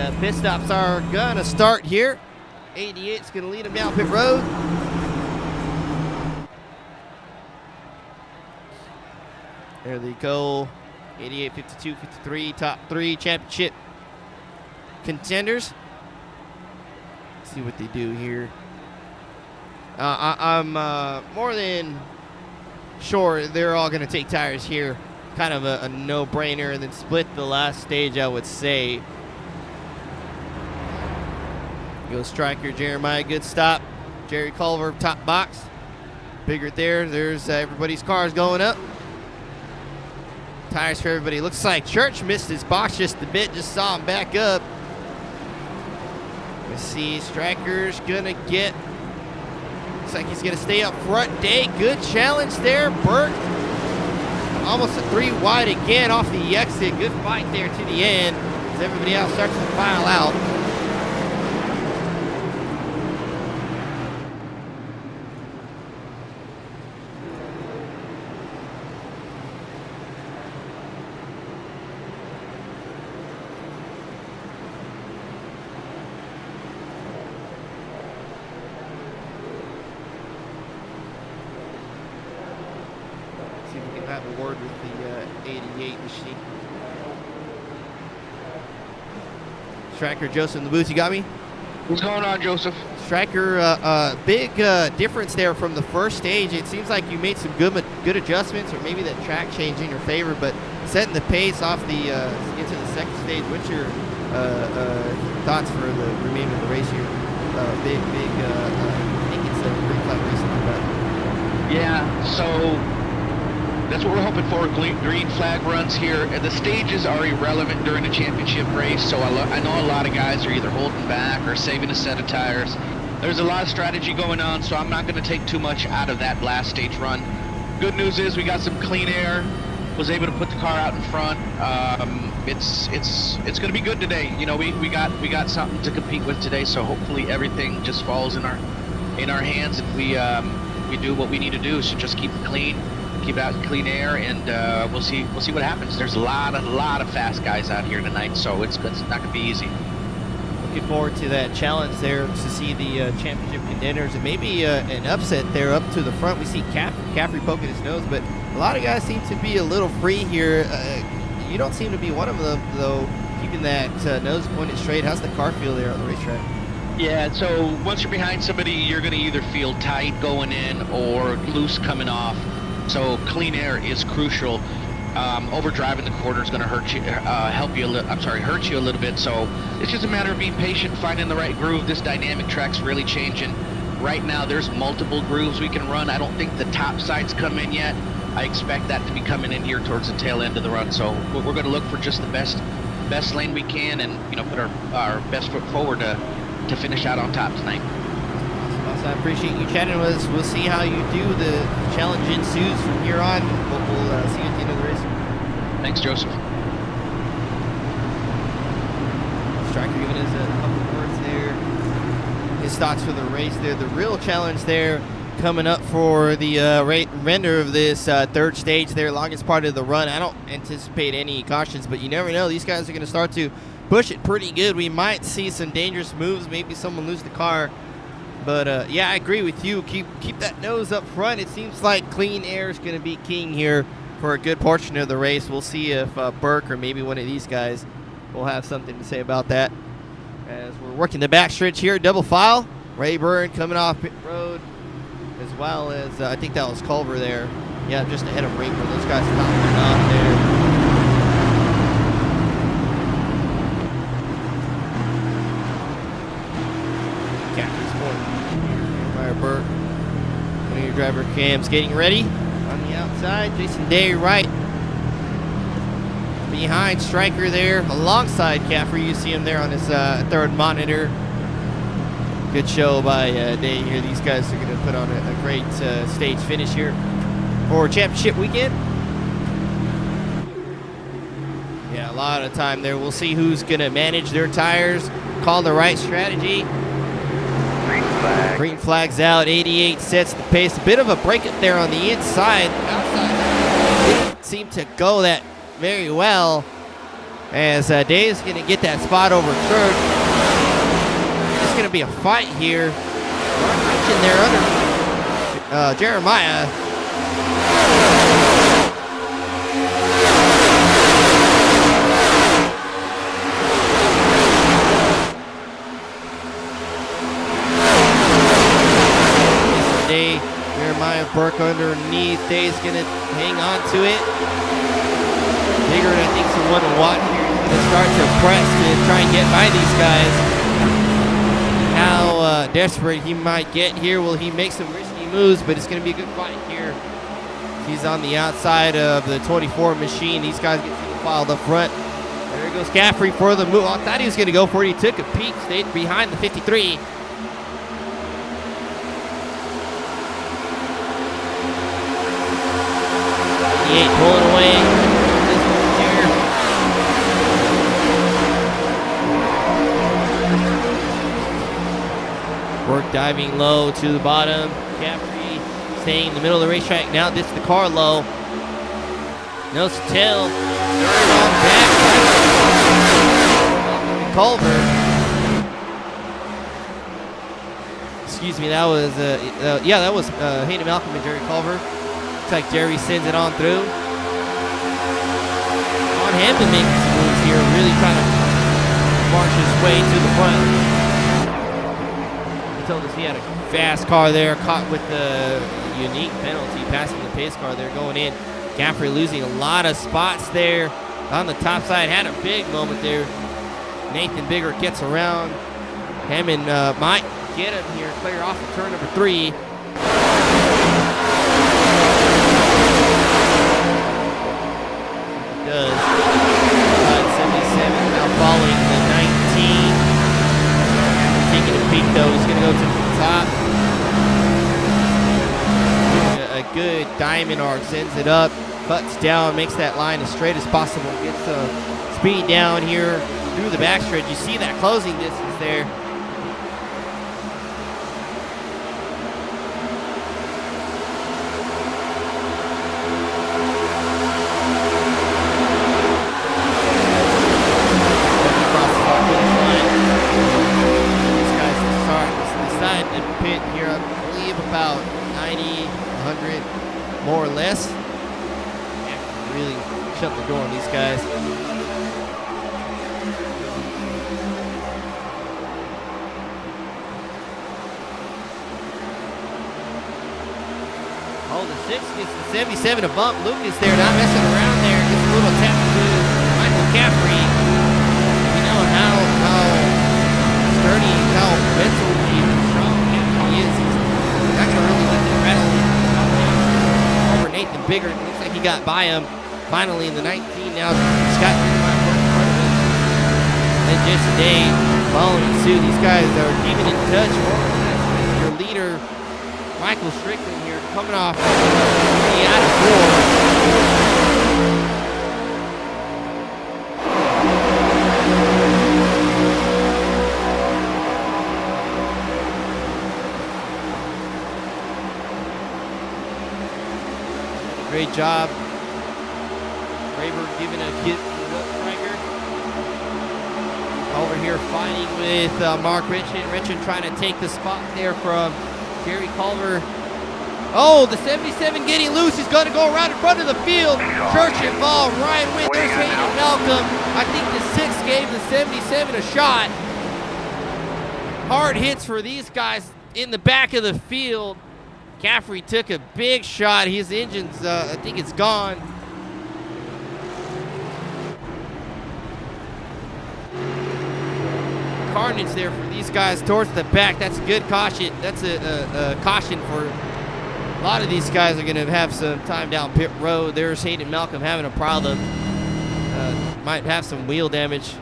And pit stops are going to start here. 88's going to lead him down pit road. There they go. 88, 52, 53, top 3 championship contenders. Let's see what they do here. I'm more than sure they're all going to take tires here. Kind of a no-brainer, and then split the last stage, I would say. Goes Stryker, Jeremiah, good stop. Jerry Culver, top box. Bigger there. There's everybody's cars going up. Tires for everybody. Looks like Church missed his box just a bit. Just saw him back up. Let's see. Stryker's gonna get. Looks like he's gonna stay up front. Day, good challenge there. Burke almost a 3 wide again off the exit. Good fight there to the end as everybody else starts to file out. See if we can have a word with the 88 machine. Striker Joseph in the booth, you got me? What's going on, Joseph? Striker, big difference there from the first stage. It seems like you made some good adjustments, or maybe that track changed in your favor, but setting the pace off the into the second stage. What's your thoughts for the remainder of the race here? Big, I think it's a green flag racing on that. Yeah, so that's what we're hoping for, green flag runs here. And the stages are irrelevant during a championship race, so I know a lot of guys are either holding back or saving a set of tires. There's a lot of strategy going on, so I'm not going to take too much out of that last stage run. Good news is we got some clean air, was able to put the car out in front. It's going to be good today. You know, we got something to compete with today, so hopefully everything just falls in our hands, and we do what we need to do. So just keep it clean, keep out clean air, and we'll see what happens. There's a lot of fast guys out here tonight, so it's not going to be easy. Looking forward to that challenge there to see the championship contenders, and maybe an upset there up to the front. We see Caffrey poking his nose, but a lot of guys seem to be a little free here. You don't seem to be one of them, though, keeping that nose pointed straight. How's the car feel there on the racetrack? Yeah, so once you're behind somebody, you're going to either feel tight going in or loose coming off. So clean air is crucial. Overdriving the corner is going to hurt you a little bit. So it's just a matter of being patient, finding the right groove. This dynamic track's really changing. Right now, there's multiple grooves we can run. I don't think the top side's come in yet. I expect that to be coming in here towards the tail end of the run. So we're going to look for just the best lane we can, and put our best foot forward to finish out on top tonight. Awesome. I appreciate you chatting with us. We'll see how you do. The challenge ensues from here on. We'll see you at the end of the race. Thanks, Joseph. Striker giving us a couple words there. His thoughts for the race there. The real challenge there coming up for the render of this third stage there, longest part of the run. I don't anticipate any cautions, but you never know. These guys are going to start to push it pretty good. We might see some dangerous moves, maybe someone lose the car. But yeah, I agree with you. Keep that nose up front. It seems like clean air is going to be king here for a good portion of the race. We'll see if Burke or maybe one of these guys will have something to say about that. As we're working the backstretch here, double file. Rayburn coming off pit road, as well as I think that was Culver there. Yeah, just ahead of Rayburn. Those guys popping off there. Burke, one of your driver cams getting ready on the outside. Jason Day right behind Striker there, alongside Caffrey. You see him there on his third monitor. Good show by Day here. These guys are going to put on a great stage finish here for championship weekend. Yeah, a lot of time there. We'll see who's going to manage their tires, call the right strategy. Green flag's out. 88 sets the pace. A bit of a break it there on the inside. Outside didn't seem to go that very well, as Dave's going to get that spot over Kurt. It's going to be a fight here. In there under Jeremiah. Jeremiah Burke underneath. Day's going to hang on to it. Bigger, I think, is the one to watch here. He's going to start to press to try and get by these guys. How desperate he might get here. Will he make some risky moves? But it's going to be a good fight here. He's on the outside of the 24 machine. These guys get filed up front. There goes Caffrey for the move. I thought he was going to go for it. He took a peek, stayed behind the 53. Pulling away Work diving low to the bottom. Caffrey staying in the middle of the racetrack. Now this is the car low. Nose to tail. Third on back. Culver. Excuse me, that was Hayden Malcolm and Jerry Culver. Looks like Jerry sends it on through. On him to make some moves here, really trying to march his way to the front. He told us he had a fast car there, caught with the unique penalty, passing the pace car there, going in. Caffrey losing a lot of spots there on the top side. Had a big moment there. Nathan Bigger gets around. Hammond might get him here, clear off of turn number 3. He does. 77 now following the 19. Taking a peek though, he's going to go to the top. A good diamond arc, sends it up, cuts down, makes that line as straight as possible, gets some speed down here through the backstretch. You see that closing distance there. More or less. Really shut the door on these guys. Oh, the 6 gets the 77 a bump. Lucas there, not messing around there. Gets a little tap to Michael Caffrey. You know how sturdy, how mentally strong Caffrey is. He's not going to really let that rattle over Nathan Bigger. It looks like he got by him finally in the 19. Now Scott in front of him. And just today, following suit, these guys are keeping in touch more or less with your leader, Michael Strickland here, coming off 3 out of 4. Great job. Rayburn giving a gift to the striker. Over here fighting with Mark Richard. Richard trying to take the spot there from Jerry Culver. Oh, the 77 getting loose. He's going to go around in front of the field. Church involved. Ryan Witt. There's Hayden Malcolm. I think the 6 gave the 77 a shot. Hard hits for these guys in the back of the field. Caffrey took a big shot. His engine's, I think it's gone. Carnage there for these guys towards the back. That's a good caution. That's a caution for a lot of these guys are going to have some time down pit road. There's Hayden Malcolm having a problem. Might have some wheel damage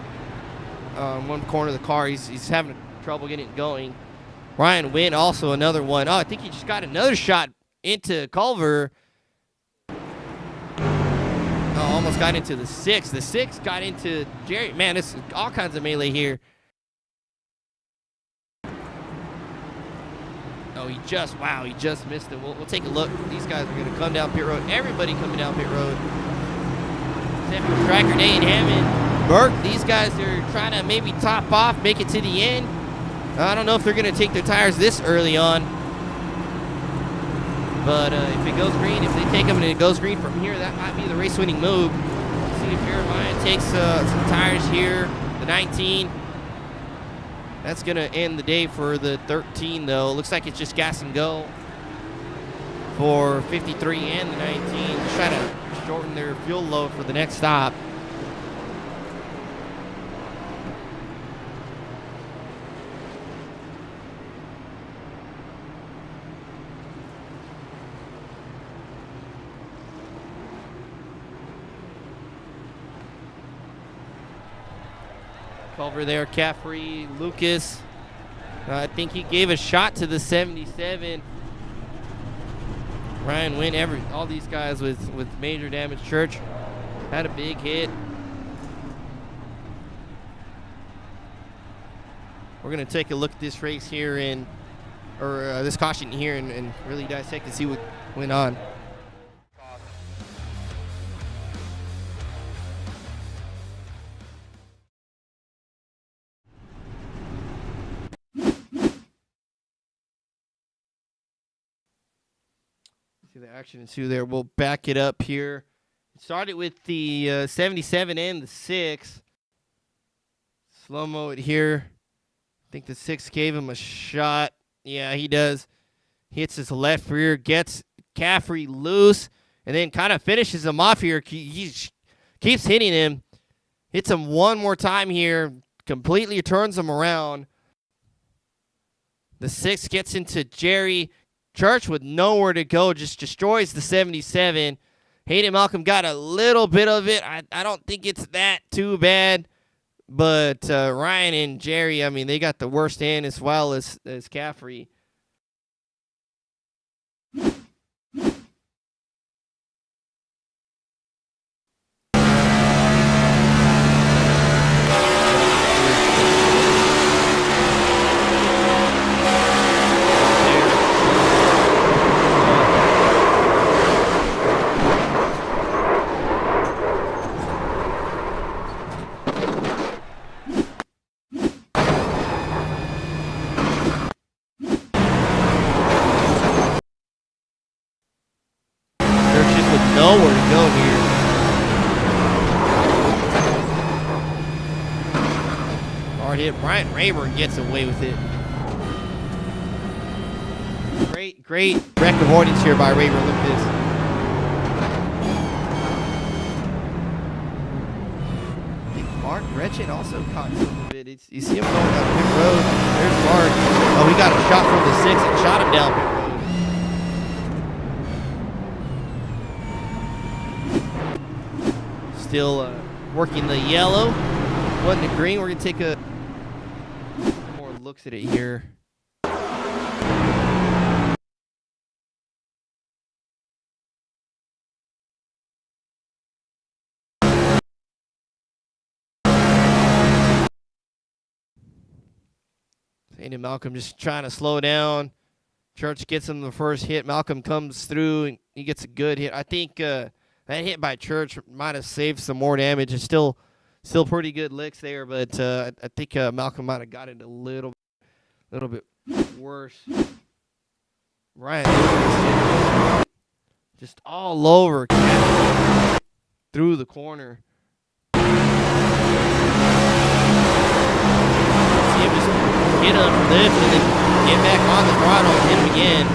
on one corner of the car. He's having trouble getting it going. Ryan Wynn also another one. Oh, I think he just got another shot into Culver. Oh, almost got into the 6. The 6 got into Jerry. Man, it's all kinds of melee here. Oh, he just missed it. We'll take a look. These guys are going to come down pit road. Everybody coming down pit road. Except for Striker, Nate Hammond, Burke. These guys are trying to maybe top off, make it to the end. I don't know if they're going to take their tires this early on. But if it goes green, if they take them and it goes green from here, that might be the race-winning move. Let's see if Jeremiah takes some tires here. The 19. That's going to end the day for the 13, though. Looks like it's just gas and go for 53 and the 19. Just trying to shorten their fuel load for the next stop. Over there, Caffrey, Lucas. I think he gave a shot to the 77. Ryan Wynn, all these guys with major damage. Church had a big hit. We're going to take a look at this race here in or this caution here and really dissect and see what went on. See the action ensue there. We'll back it up here. Started with the 77 and the 6. Slow-mo it here. I think the 6 gave him a shot. Yeah, he does. Hits his left rear, gets Caffrey loose, and then kind of finishes him off here. He keeps hitting him. Hits him one more time here. Completely turns him around. The 6 gets into Jerry. Church with nowhere to go just destroys the 77. Hayden Malcolm got a little bit of it. I don't think it's that too bad. But Ryan and Jerry, I mean, they got the worst hand as well as Caffrey. Nowhere to go here. Hard hit. Brian Rayburn gets away with it. Great wreck avoidance here by Rayburn. Look at this. I think Mark Gretchen also caught some of it. You see him going down pit road. There's Mark. Oh, he got a shot from the 6 and shot him down pit road. Still working the yellow. Wasn't the green. We're going to take a more looks at it here. And Malcolm just trying to slow down. Church gets him the first hit. Malcolm comes through and he gets a good hit. I think that hit by Church might have saved some more damage. It's still pretty good licks there, but I think Malcolm might have got it a little bit worse. Ryan just all over through the corner. See him just hit him, lift, and then get back on the throttle and hit him again.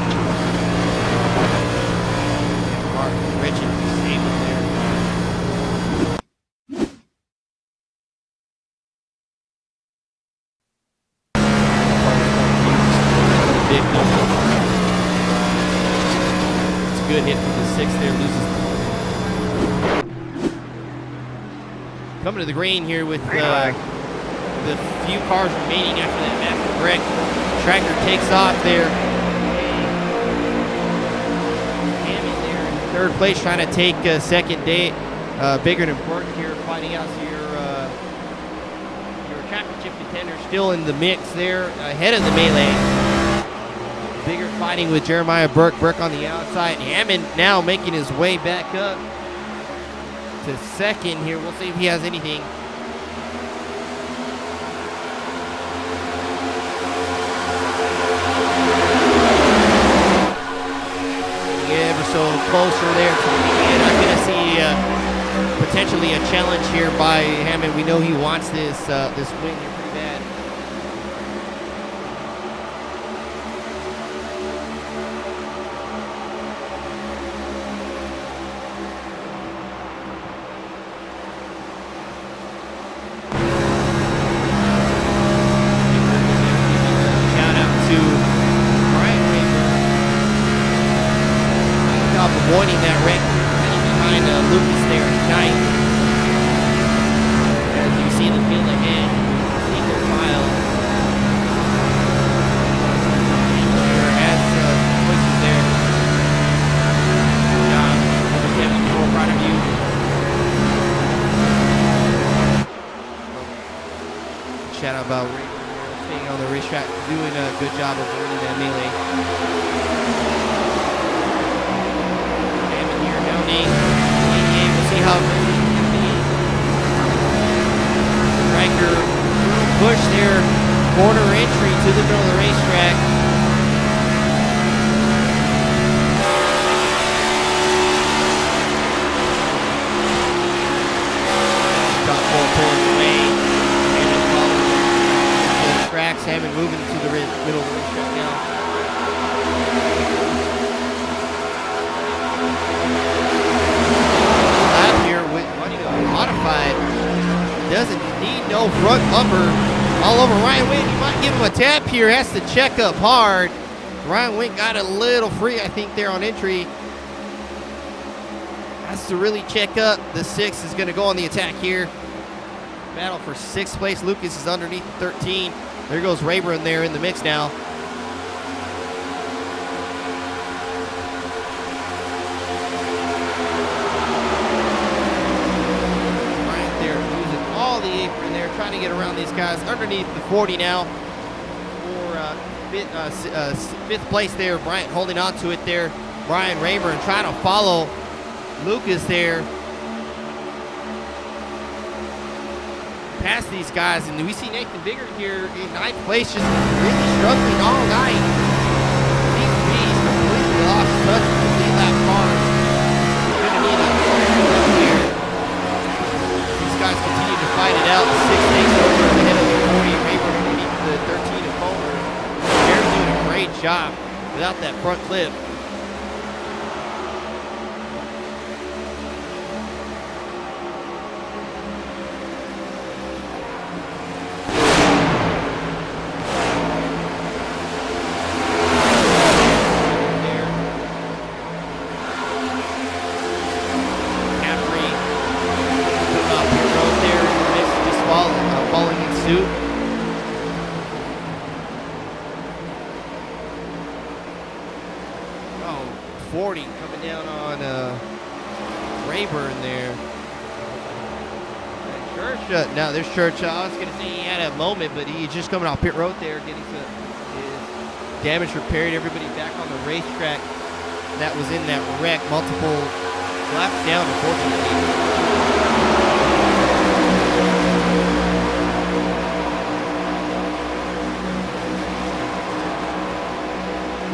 Mark Richard saved him there. Big number. It's a good hit from the 6 there, loses the point. Coming to the green here with the few cars remaining after that massive wreck. Tractor takes off there. Hammond there in third place, trying to take second day. Bigger than Burke here, fighting out your championship contender still in the mix there, ahead of the melee. Bigger fighting with Jeremiah Burke. Burke on the outside. Hammond now making his way back up to second here. We'll see if he has anything. Ever so closer there to the end. I'm going to see potentially a challenge here by Hammond. We know he wants this win here pretty bad. Shout out to Brian Rayburn. Avoiding that wreck behind Lucas there at 9th. As you see the field ahead, single file. There has choices there. John, number 7, in front of you. Shout out about Rayburn. staying on the racetrack, doing a good job of winning that melee. Hammond here, now Nate. We'll see how aggressive he can be. Striker, push their corner entry to the middle of the racetrack. Top four pulling away. Hammond following the tracks. Hammond moving to the middle of the racetrack now. Lap here with running a modified. Doesn't need no front bumper. All over Ryan Wink. You might give him a tap here. Has to check up hard. Ryan Wink got a little free, I think, there on entry. Has to really check up. The 6 is going to go on the attack here. Battle for 6th place. Lucas is underneath the 13. There goes Rayburn there in the mix now. Right there, losing all the apron there, trying to get around these guys underneath the 40 now. For 5th place there, Bryant holding on to it there. Brian Rayburn trying to follow Lucas there. Past these guys, and we see Nathan Bigger here in 9th place, just really struggling all night. Seems to be he's completely lost touch with the lead lap car. Gonna need a lap here. These guys continue to fight it out. 6 takes over ahead of the 40. Rayburn underneath the 13 of Comer. They're doing a great job without that front clip. Now there's Church. I was going to say he had a moment, but he's just coming off pit road there, getting his damage repaired. Everybody back on the racetrack that was in that wreck. Multiple laps down, unfortunately.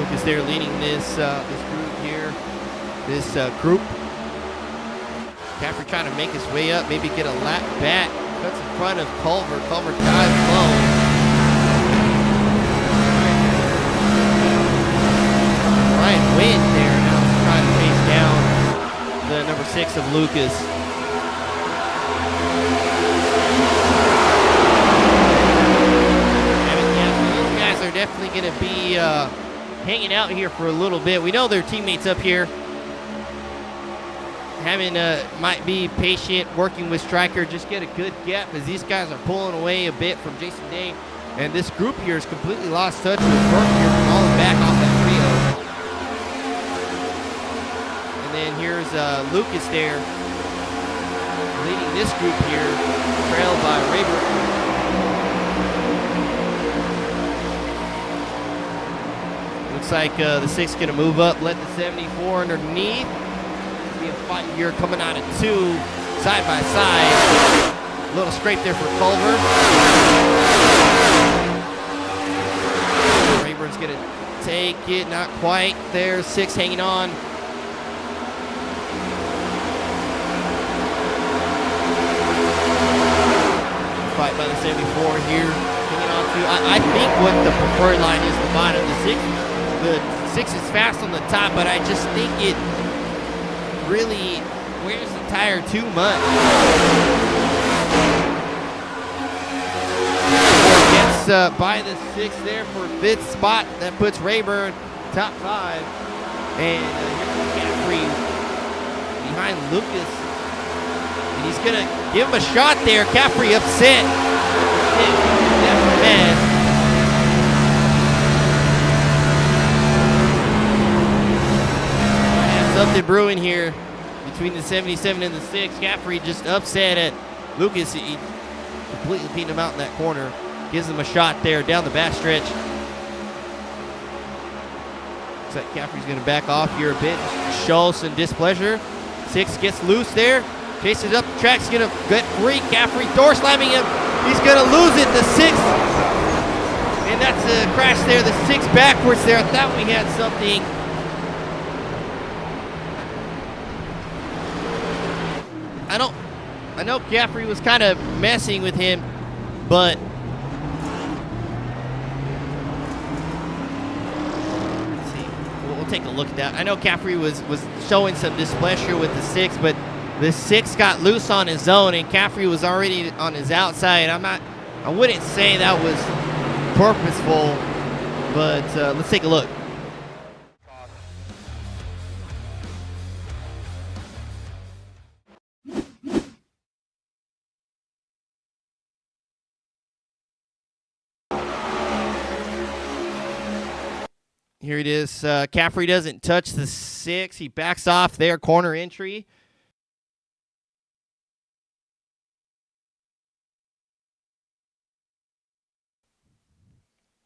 Lucas there leading this group here. This group. Caffrey trying to make his way up, maybe get a lap back. Cuts in front of Culver. Culver dives low. Ryan Wynn there now trying to chase down the number 6 of Lucas. And those guys are definitely going to be hanging out here for a little bit. We know their teammates up here. Hammond might be patient, working with Stryker, just get a good gap as these guys are pulling away a bit from Jason Day. And this group here has completely lost touch with Burke here, falling back off that trio. And then here's Lucas there, leading this group here, trailed by Rayburn. Looks like the 6 is going to move up, let the 74 underneath. A fight here coming out of 2 side by side. A little scrape there for Culver. Rayburn's gonna take it, not quite there. 6 hanging on. Fight by the 74 here, hanging on to. I think what the preferred line is the bottom. The 6 is fast on the top, but I just think it really wears the tire too much. Gets by the 6 there for 5th spot. That puts Rayburn top 5. And here's Caffrey behind Lucas. And he's going to give him a shot there. Caffrey upset. That's bad. Something brewing here between the 77 and the 6. Caffrey just upset at Lucas. He completely beat him out in that corner. Gives him a shot there down the backstretch. Looks like Caffrey's going to back off here a bit. Show some displeasure. 6 gets loose there. Chases up the track. He's going to get free. Caffrey door slamming him. He's going to lose it. The 6. And that's a crash there. The 6 backwards there. I thought we had something. I know Caffrey was kind of messing with him, but let's see. We'll take a look at that. I know Caffrey was showing some displeasure with the 6, but the 6 got loose on his own, and Caffrey was already on his outside. I wouldn't say that was purposeful, but let's take a look. Here it is. Caffrey doesn't touch the 6. He backs off there, corner entry.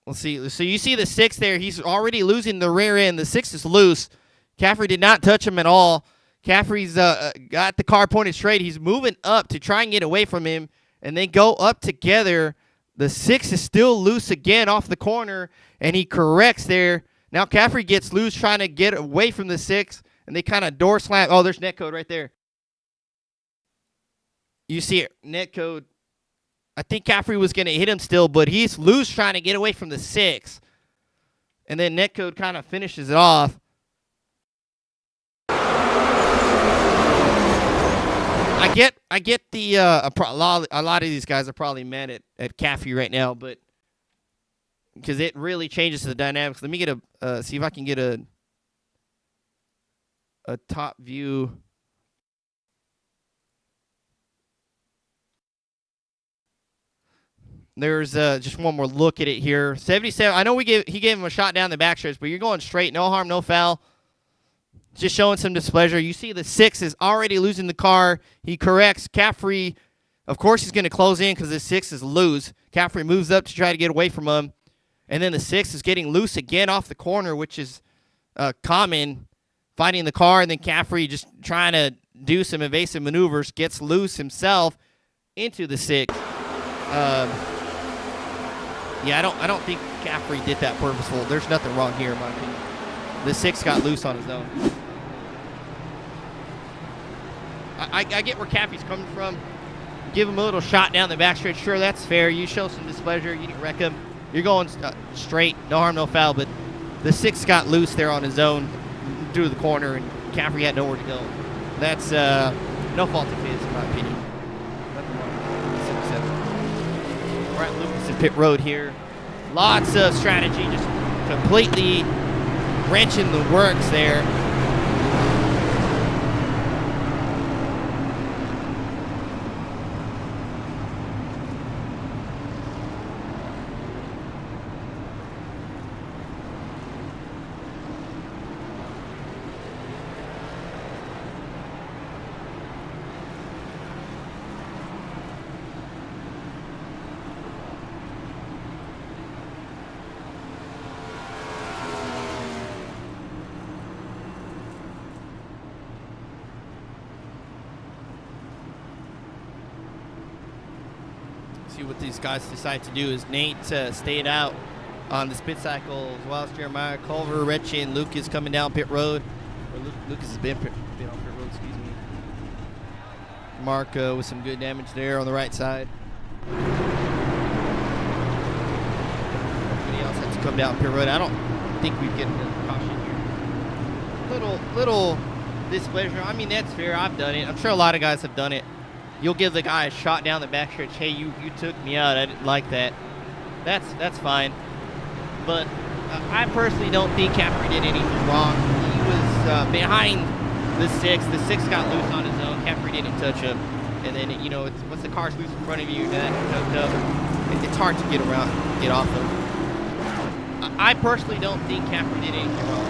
Let's see. So you see the 6 there. He's already losing the rear end. The 6 is loose. Caffrey did not touch him at all. Caffrey's got the car pointed straight. He's moving up to try and get away from him, and they go up together. The 6 is still loose again off the corner, and he corrects there. Now Caffrey gets loose trying to get away from the 6, and they kind of door slam. Oh, there's netcode right there. You see it, netcode. I think Caffrey was going to hit him still, but he's loose trying to get away from the 6. And then netcode kind of finishes it off. I get the a lot of these guys are probably mad at Caffrey right now, but because it really changes the dynamics. Let me get see if I can get a top view. There's just one more look at it here. 77. I know he gave him a shot down the backstretch, but you're going straight, no harm, no foul. Just showing some displeasure. You see the 6 is already losing the car. He corrects. Caffrey, of course, he's going to close in because the 6 is loose. Caffrey moves up to try to get away from him. And then the 6 is getting loose again off the corner, which is common, fighting the car. And then Caffrey just trying to do some evasive maneuvers, gets loose himself into the 6. Yeah, I don't think Caffrey did that purposeful. There's nothing wrong here, in my opinion. The 6 got loose on his own. I get where Caffrey's coming from. Give him a little shot down the backstretch. Sure, that's fair. You show some displeasure. You didn't wreck him. You're going straight. No harm, no foul. But the 6 got loose there on his own through the corner, and Caffrey had nowhere to go. That's no fault of his, in my opinion. We're at Lucas and Pit Road here. Lots of strategy, just completely wrenching the works there. See what these guys decide to do is Nate stayed out on the spit cycle, as well as Jeremiah, Culver, Retchie, and Lucas coming down pit road. Or Lucas has been on pit road, excuse me. Mark with some good damage there on the right side. Everybody else has to come down pit road. I don't think we'd get a caution here. Little displeasure. I mean, that's fair. I've done it. I'm sure a lot of guys have done it. You'll give the guy a shot down the backstretch. Hey, you took me out. I didn't like that. That's fine. But I personally don't think Caffrey did anything wrong. He was behind the 6. The 6 got loose on his own. Caffrey didn't touch him. And then, once the car's loose in front of you, that hooked up. It's hard to get around, get off of. I personally don't think Caffrey did anything wrong.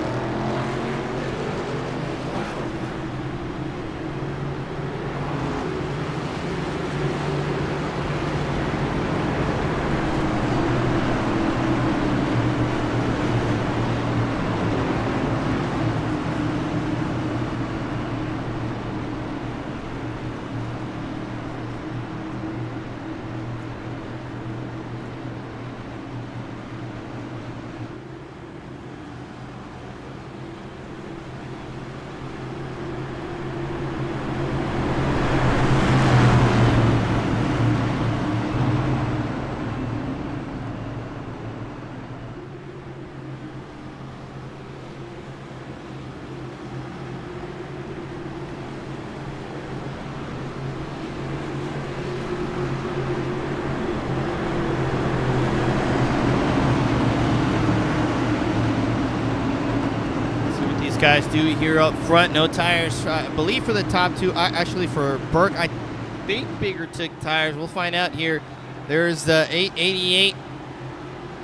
guys do here up front. No tires, I believe, for the top two. Actually, for Burke, I think Bigger took tires. We'll find out here. There's the 888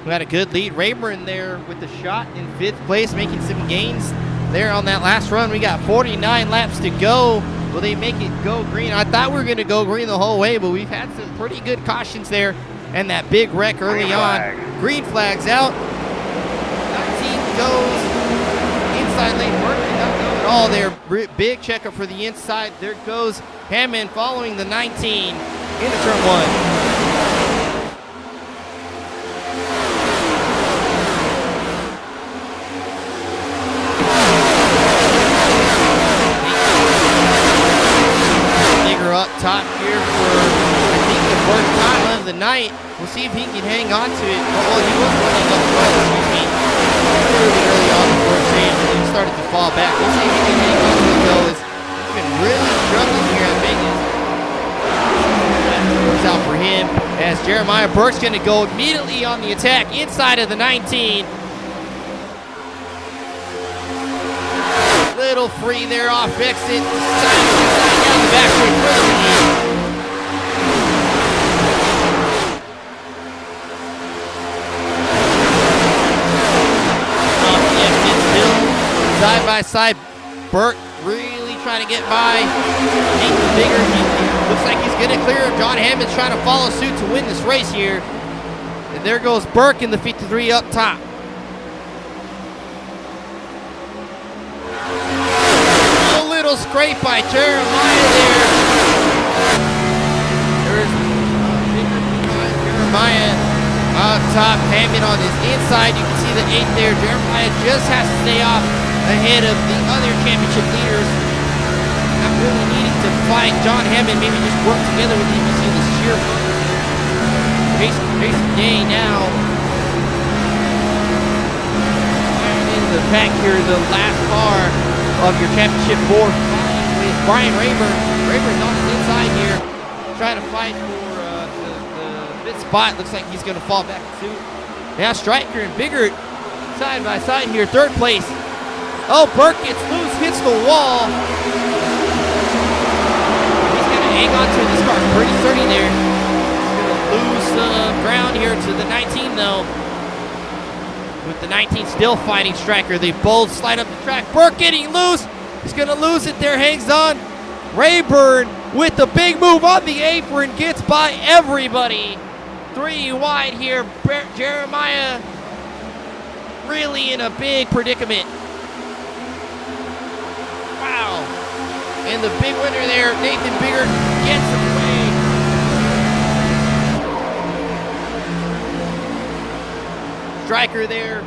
who had a good lead. Rayburn there with the shot in 5th place, making some gains there on that last run. We got 49 laps to go. Will they make it go green? I thought we were going to go green the whole way, but we've had some pretty good cautions there. And that big wreck early on. Green flag's out. 19 goes inside lane. Burke did not go at all there. Big checkup for the inside. There goes Hammond following the 19 into turn 1. Up top here for, I think, the first time of the night. We'll see if he can hang on to it. Oh, he was running up front, excuse me, really early on the first stage, and he started to fall back. We'll see if he can hang on to it, though. He's been really struggling here at Vegas. That works out for him, as Jeremiah Burke's going to go immediately on the attack inside of the 19. Little free there off exit. Down the back straight for the lead. Side by side. Burke really trying to get by. Nathan Bigger. Looks like he's going to clear. John Hammond's trying to follow suit to win this race here. And there goes Burke in the 53 up top. Scrape by Jeremiah there. There's Jeremiah up top, Hammond on his inside. You can see the 8 there. Jeremiah just has to stay off ahead of the other championship leaders. Not really needing to fight John Hammond, maybe just work together with him. You see the sheer Jason Day now. And in the pack here, the last car of your championship 4 with Brian Rayburn. Rayburn's on his inside here, trying to fight for the 5th spot. Looks like he's going to fall back in suit. Now Stryker and Bigger side by side here, 3rd place. Oh, Burke gets loose, hits the wall. He's going to hang on to this car pretty sturdy there. He's going to lose some ground here to the 19 though. With the 19 still fighting Stryker, they both slide up the track. Burke getting loose. He's going to lose it there, hangs on. Rayburn with the big move on the apron, gets by everybody. 3 wide here. Jeremiah really in a big predicament. Wow. And the big winner there, Nathan Bigger, gets away. Stryker there.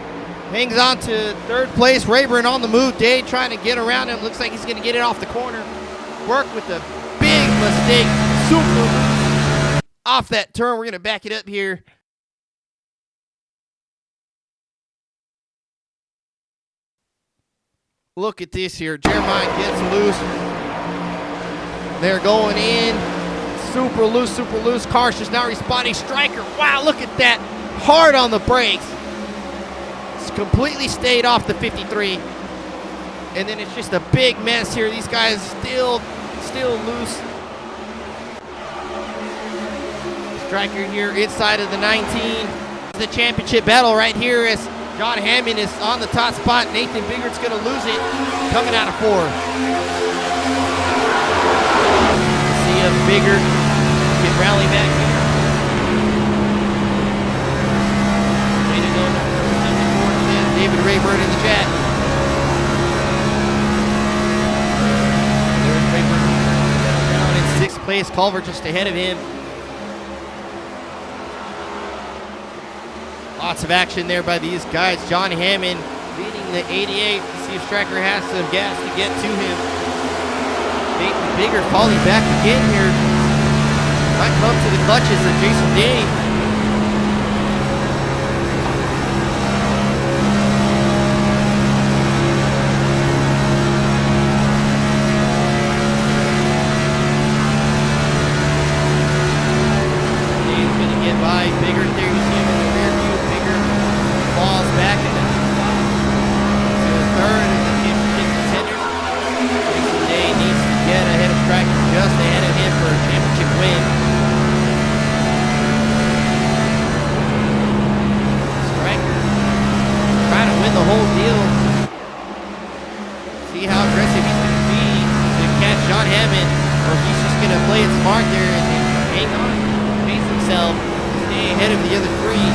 Hangs on to 3rd place. Rayburn on the move. Day trying to get around him. Looks like he's going to get it off the corner. Burke with a big mistake. Super off that turn. We're going to back it up here. Look at this here. Jeremiah gets loose. They're going in. Super loose, super loose. Car's just now responding. Stryker. Wow, look at that. Hard on the brakes. Completely stayed off the 53, and then it's just a big mess here. These guys still loose. Stryker here inside of the 19. The championship battle right here as John Hammond is on the top spot. Nathan Biggert's going to lose it coming out of 4. See a Bigger can rally back here. David Rayburn in the chat. There's Rayburn down in 6th place. Culver just ahead of him. Lots of action there by these guys. John Hammond leading the 88. Let's see if Stryker has some gas to get to him. Nathan Bigger falling back again here. Might come to the clutches of Jason Day. Bigger there, you see him in the rear view. Bigger falls back into the 3rd, and the ahead of the other three.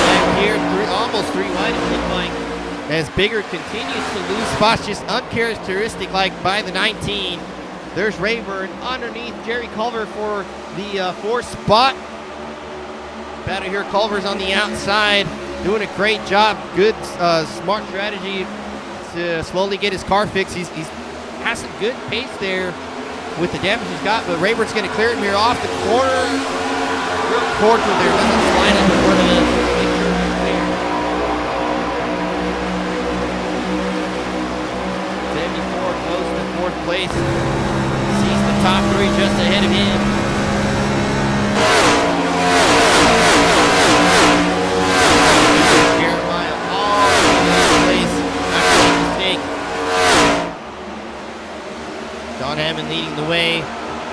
Back here, almost three wide, it looked like. As Bigger continues to lose spots, just uncharacteristic like by the 19. There's Rayburn underneath Jerry Culver for the fourth spot. Battle here, Culver's on the outside, doing a great job. Good, smart strategy to slowly get his car fixed. He's has some good pace there with the damage he's got, but Rayburn's going to clear him here off the corner. Real cordial there, doesn't slide up before the make sure he's clear. 74 close to fourth place. Sees the top three just ahead of him. Jeremiah all in this place after that mistake. Don Hammond leading the way. I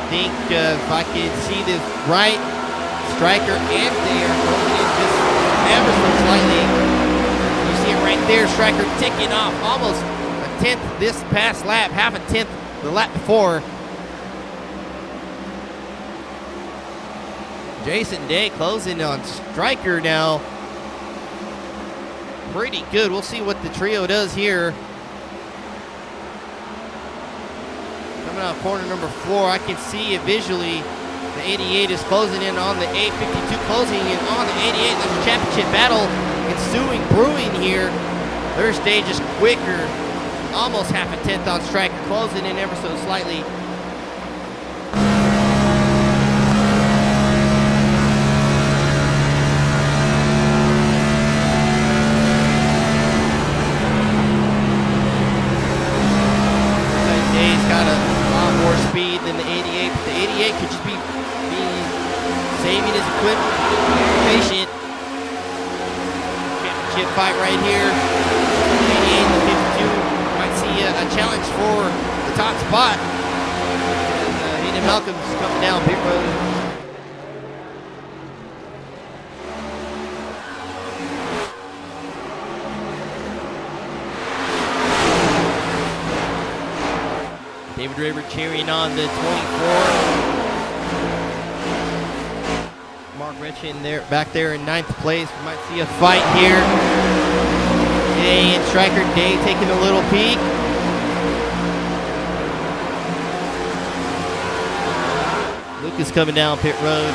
think if I could see this right, Stryker and Dare going in just ever so slightly. You see it right there, Stryker ticking off almost a tenth this past lap, half a tenth the lap before. Jason Day closing on Stryker now. Pretty good. We'll see what the trio does here. Coming out corner number 4, I can see it visually. The 88 is closing in on the 852, closing in on the 88. There's a championship battle ensuing, brewing here. Their stage is quicker. Almost half a tenth on Stryker, closing in ever so slightly. Day's got a lot more speed than the 88, but the 88 could just be saving his equipment, patient. Championship fight right here. The 88 and the 52 might see a challenge for the top spot. And Hayden Malcolm's coming down pit road. David Raver cheering on the 24. Mark Retchin there, back there in 9th place. We might see a fight here. Day and Stryker. Day taking a little peek. Lucas coming down pit road.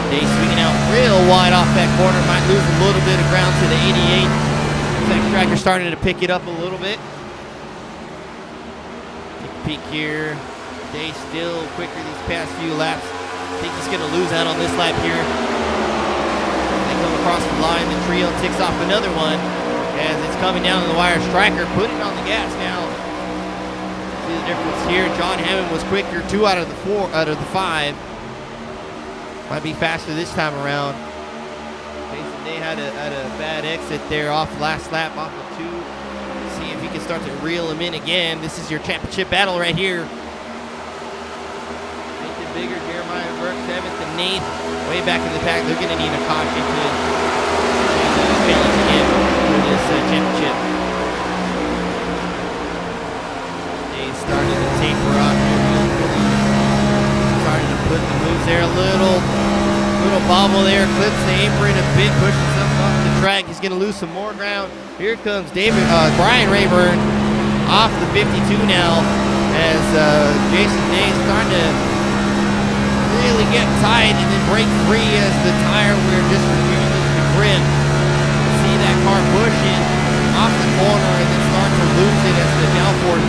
Day swinging out real wide off that corner. Might lose a little bit of ground to the 88. Looks like Stryker starting to pick it up a little bit. Peak here. Day still quicker these past few laps. I think he's going to lose out on this lap here. They come across the line. The trio ticks off another one as it's coming down to the wire. Stryker putting on the gas now. See the difference here. John Hammond was quicker 2 out of the 5. Might be faster this time around. Jason Day had a bad exit there off last lap, off of 2. See if he can start to reel him in again. This is your championship battle right here. Nathan Bigger, Jeremiah Burke, 7th and 8th. Way back in the pack. They're going to need a caution to challenge again for this championship. They started to taper off here. Starting to put the moves there a little bobble there. Clips the apron a bit, pushes up off the track. He's going to lose some more ground. Here comes Brian Rayburn off the 52 now as Jason Day is starting to really get tight and then break free as the tire wear just refuses to grip. See that car pushing off the corner and then start to lose it as the downforce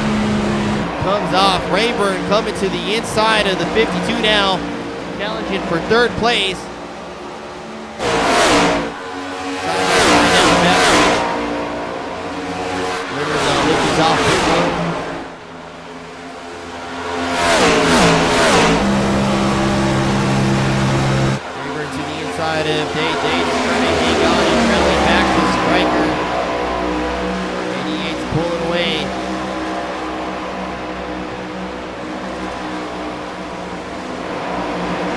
comes off. Rayburn coming to the inside of the 52 now, challenging for 3rd place. Off Rayburn to the inside of Day. Day just trying to hang on and friendly back to Stryker. 88's pulling away.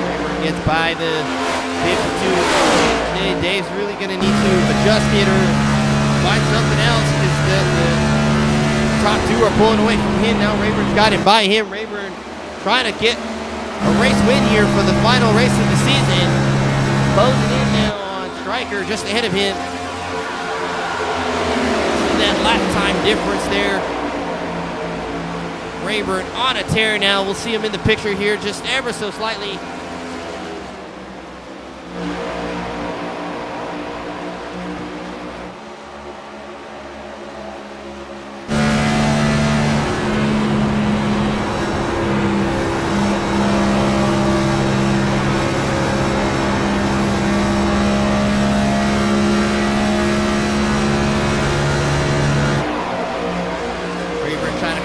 Rayburn gets by the 52. Day is really going to need to adjust it or find something else because the top two are pulling away from him. Now Rayburn's got him by him. Rayburn trying to get a race win here for the final race of the season. Closing in now on Stryker just ahead of him. See that lap time difference there. Rayburn on a tear now. We'll see him in the picture here just ever so slightly.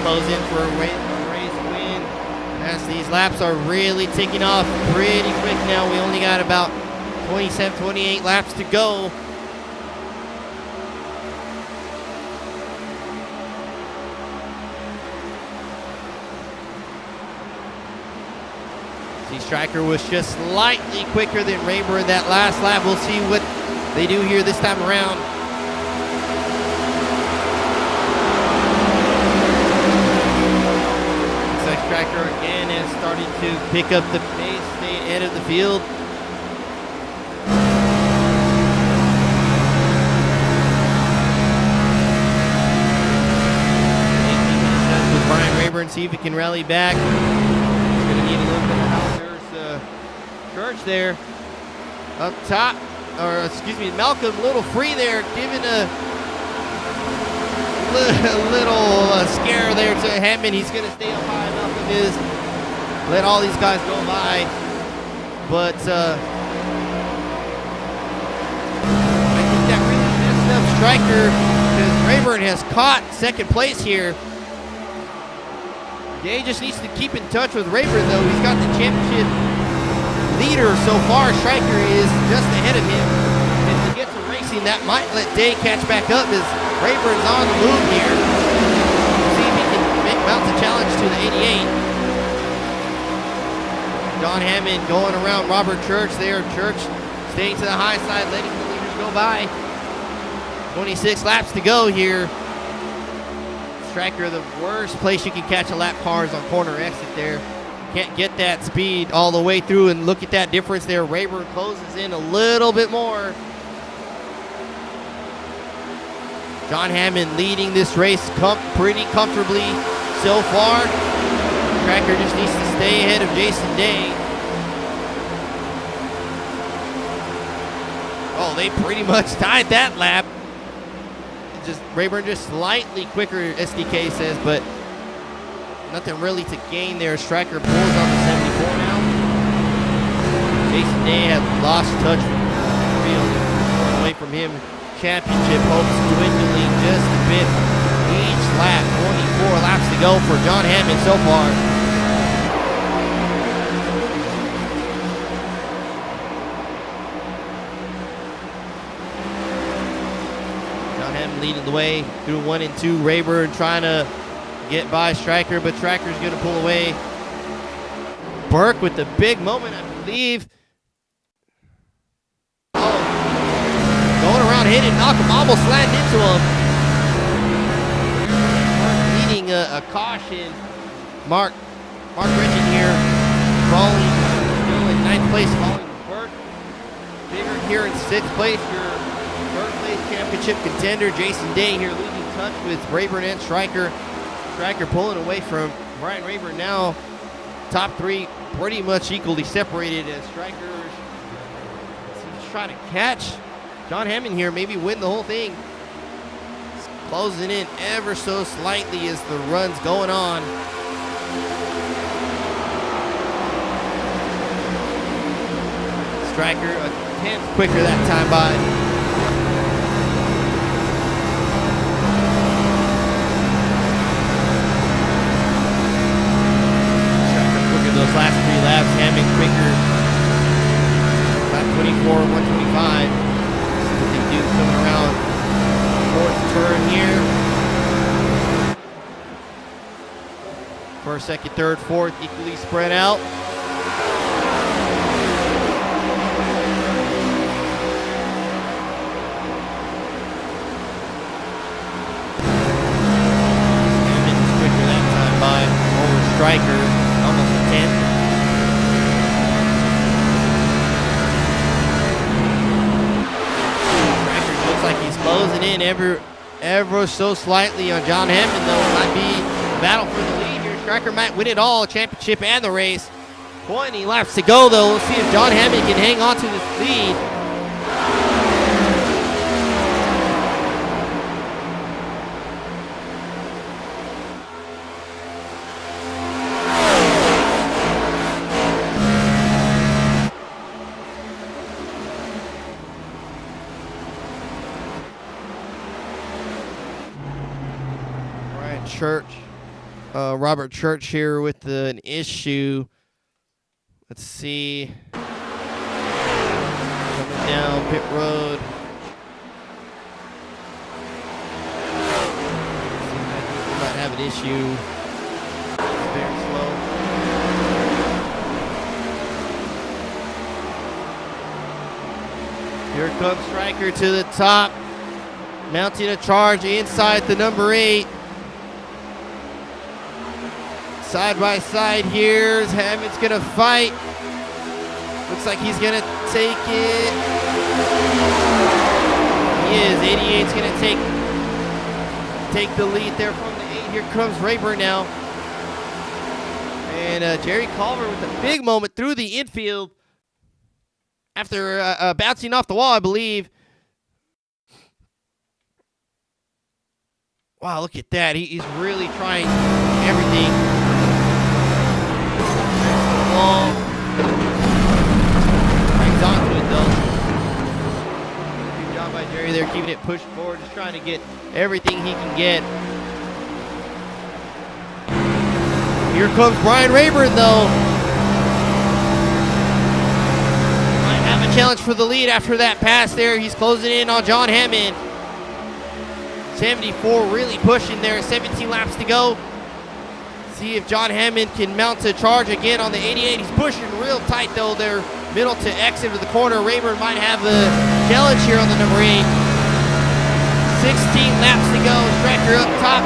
Close in for a race win as these laps are really ticking off pretty quick now. We only got about 27, 28 laps to go. See, Stryker was just slightly quicker than Rayburn that last lap. We'll see what they do here this time around. Stryker again is starting to pick up the pace, stay ahead of the field. With Brian Rayburn, see if he can rally back. He's going to need a little bit of help. There's Church there up top, or excuse me, Malcolm, a little free there, giving a little scare there to Hammond. He's going to stay up high. Malcolm is let all these guys go by, but I think that really messed up Stryker because Rayburn has caught second place here. Jay just needs to keep in touch with Rayburn though. He's got the championship leader so far. Stryker is just ahead of him. If he gets a racing, that might let Day catch back up as Rayburn's on the move here. See if he can mount the challenge to the 88. Don Hammond going around Robert Church there. Church staying to the high side, letting the leaders go by. 26 laps to go here. Stryker, the worst place you can catch a lap car is on corner exit there. Can't get that speed all the way through, and look at that difference there. Rayburn closes in a little bit more. John Hammond leading this race pretty comfortably so far. Stryker just needs to stay ahead of Jason Day. Oh, they pretty much tied that lap. Just Rayburn just slightly quicker, SDK says, but nothing really to gain there. Stryker pulls on the 74 now. Jason Day has lost touch with the field, going away from him. Championship hopes dwindling just a bit each lap. 24 laps to go for John Hammond so far. John Hammond leading the way through 1 and 2. Rayburn trying to get by Stryker, but Stryker's going to pull away. Burke with the big moment, I believe. Going around, hitting, Malcolm almost slammed into him. Leading a caution. Mark Ritchie here, falling, still in 9th place, following Burke. Bigger here in 6th place, your 3rd place championship contender, Jason Day here, losing touch with Rayburn and Stryker. Stryker pulling away from Brian Rayburn now. Top 3 pretty much equally separated as Stryker's trying to catch John Hammond here, maybe win the whole thing. It's closing in ever so slightly as the run's going on. Stryker a 10th quicker that time by. Stryker quicker those last 3 laps. Hammond quicker. Lap 24, 125. What they do coming around 4th turn here. 1st, 2nd, 3rd, 4th, equally spread out. closing in ever so slightly on John Hammond, though. It might be a battle for the lead here. Striker might win it all, championship and the race. 20 laps to go, though. We'll see if John Hammond can hang on to this lead. Robert Church here with an issue. Let's see. Coming down pit road. We might have an issue. Very slow. Here comes Striker to the top. Mounting a charge inside the number 8. Side by side here. Hammond's gonna fight. Looks like he's gonna take it. He is. 88's gonna take the lead there from the 8. Here comes Rayburn now. And Jerry Culver with a big moment through the infield after bouncing off the wall, I believe. Wow, look at that. He's really trying everything. Hangs on to it though. Good job by Jerry there, keeping it pushed forward, just trying to get everything he can get. Here comes Brian Rayburn though. Might have a challenge for the lead after that pass there. He's closing in on John Hammond. 74 really pushing there, 17 laps to go. See if John Hammond can mount a charge again on the 88. He's pushing real tight though there, middle to exit of the corner. Rayburn might have a challenge here on the number 8. 16 laps to go. Striker up top,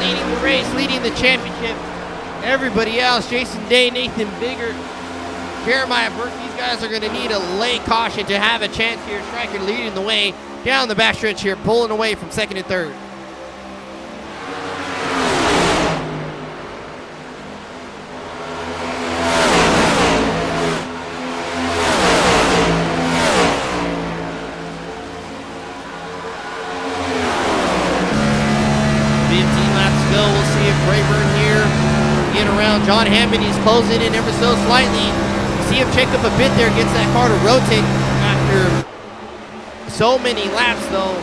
leading the race, leading the championship. Everybody else, Jason Day, Nathan Bigger, Jeremiah Burke, these guys are going to need a late caution to have a chance here. Striker leading the way down the backstretch here, pulling away from 2nd and 3rd. John Hammond, he's closing in ever so slightly. See him check up a bit there, gets that car to rotate after so many laps though.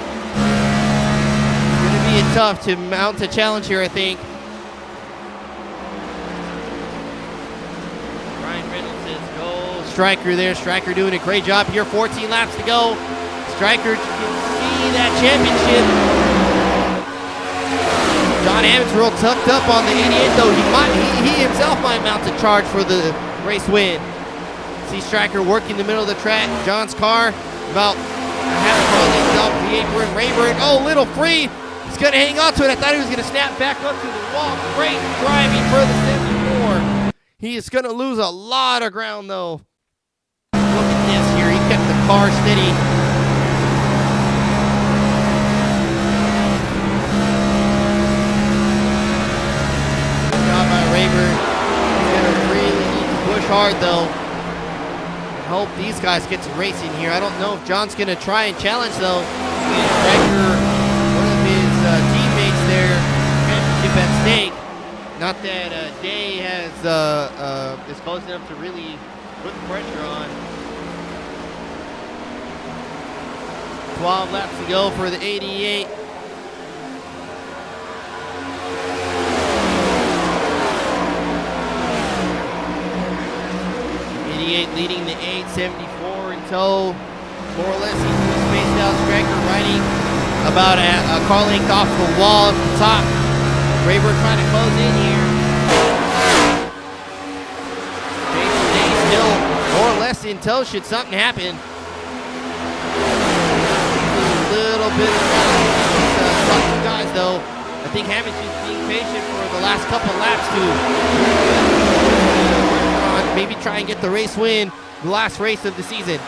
It's going to be tough to mount a challenge here, I think. Ryan Reynolds says go. Striker there, Striker doing a great job here. 14 laps to go. Striker can see that championship. John Hammond's real tucked up on the 88 though. He himself might mount a charge for the race win. See Striker working the middle of the track. John's car about half a mile length off the apron. Rayburn, oh, little free. He's gonna hang on to it. I thought he was gonna snap back up to the wall. Great driving for the 74. He is gonna lose a lot of ground though. Look at this here. He kept the car steady. Rayburn. He's going to really need to push hard though. I hope these guys get some racing here. I don't know if John's going to try and challenge though. Striker, one of his teammates there, championship at stake. Not that Day is close enough to really put the pressure on. 12 laps to go for the 88. Leading the 874 in tow. More or less, he's spaced out. Striker riding about a car length off the wall at the top. Rayburn trying to close in here. Jason Day still more or less in tow should something happen. A little bit of top two guys though. I think Hammond's just being patient for the last couple laps to maybe try and get the race win, the last race of the season.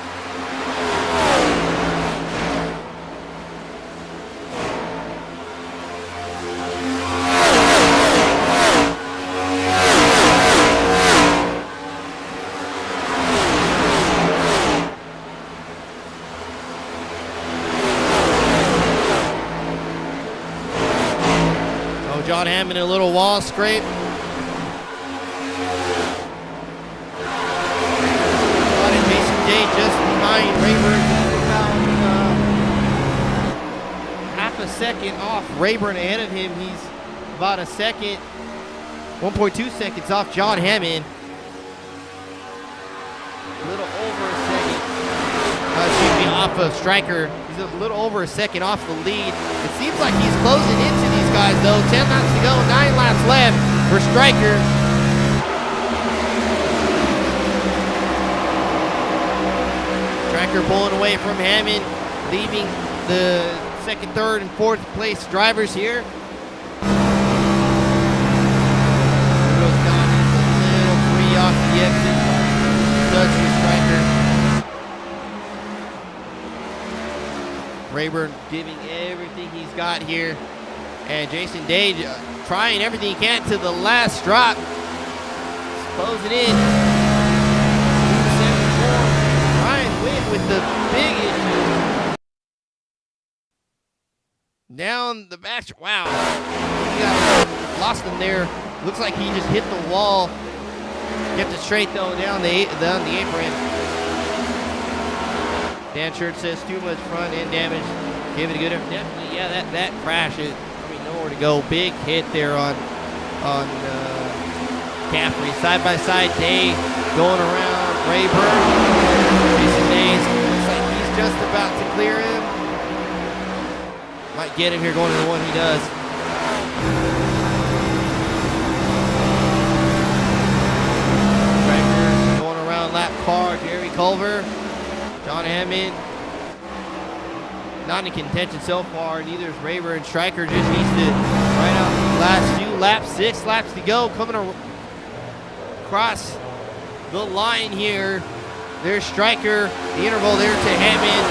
John Hammond in a little wall scrape. Jason Day just behind Rayburn, about half a second off Rayburn ahead of him. He's about a second, 1.2 seconds off John Hammond. A little over a second. Excuse me, off of Stryker. He's a little over a second off the lead. It seems like he's closing into these guys though. 10 laps to go, 9 laps left for Stryker. Stryker pulling away from Hammond, leaving the second, third, and fourth place drivers here. Off the exit, touches Stryker. Rayburn giving everything he's got here, and Jason Day trying everything he can to the last drop. Closing in. 274. Ryan Witt with the big issue. Down the back. Wow. He got lost him there. Looks like he just hit the wall. Kept it straight though down the apron. Dan Church says too much front end damage. Give it a good effort. Definitely, yeah, that crash is, nowhere to go. Big hit there on Caffrey. Side by side, Day going around Rayburn. Jason Day looks like he's just about to clear him. Might get him here going to the one he does. Lap car, Jerry Culver, John Hammond, not in contention so far. Neither is Rayburn. Stryker just needs to ride out the last few laps. 6 laps to go, coming across the line here. There's Stryker, the interval there to Hammond.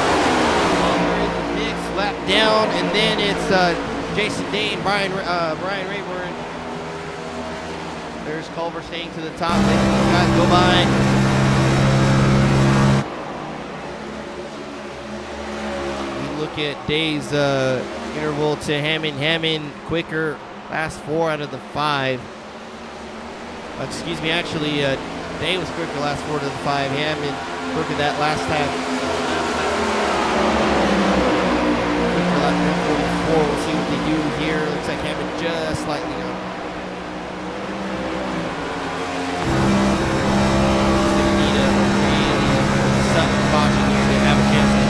Culver in the mix, lap down, and then it's Jason Day and Brian Rayburn. There's Culver staying to the top, letting these guys go by. Look at Day's interval to Hammond. Hammond quicker, last 4 out of the 5. Excuse me, actually, Day was quicker, last 4 out of the 5. Hammond quicker that last time. Quicker lap 144. We'll see what they do here. Looks like Hammond just slightly up. He's going to need a really sudden caution here to have a chance to lead.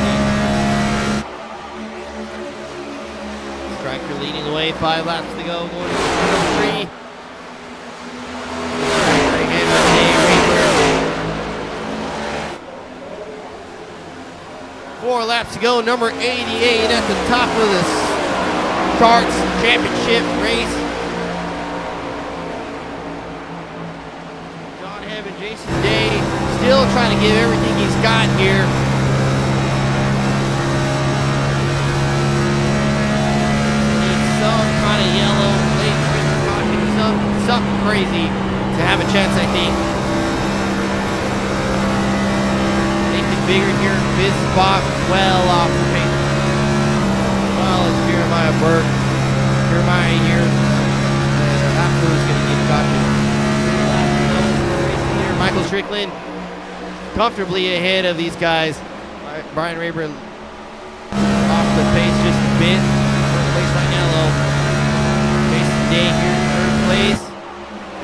Stryker leading the way, 5 laps to go, going to number 3. Right hand of Day Rayburn. 4 laps to go, number 88 at the top of the charts, championship race. John Hammond, Jason Day, still trying to give everything he's got here. Some kind of yellow, late caution, something crazy to have a chance, I think. Nathan Bigger here, Biz Box well off the pace. Well, it's Jeremiah Burke. Jeremiah here. And afterwards going to get caution. Michael Strickland comfortably ahead of these guys. Brian Rayburn off the pace just a bit. Place right now, though. Jason Day here in 3rd place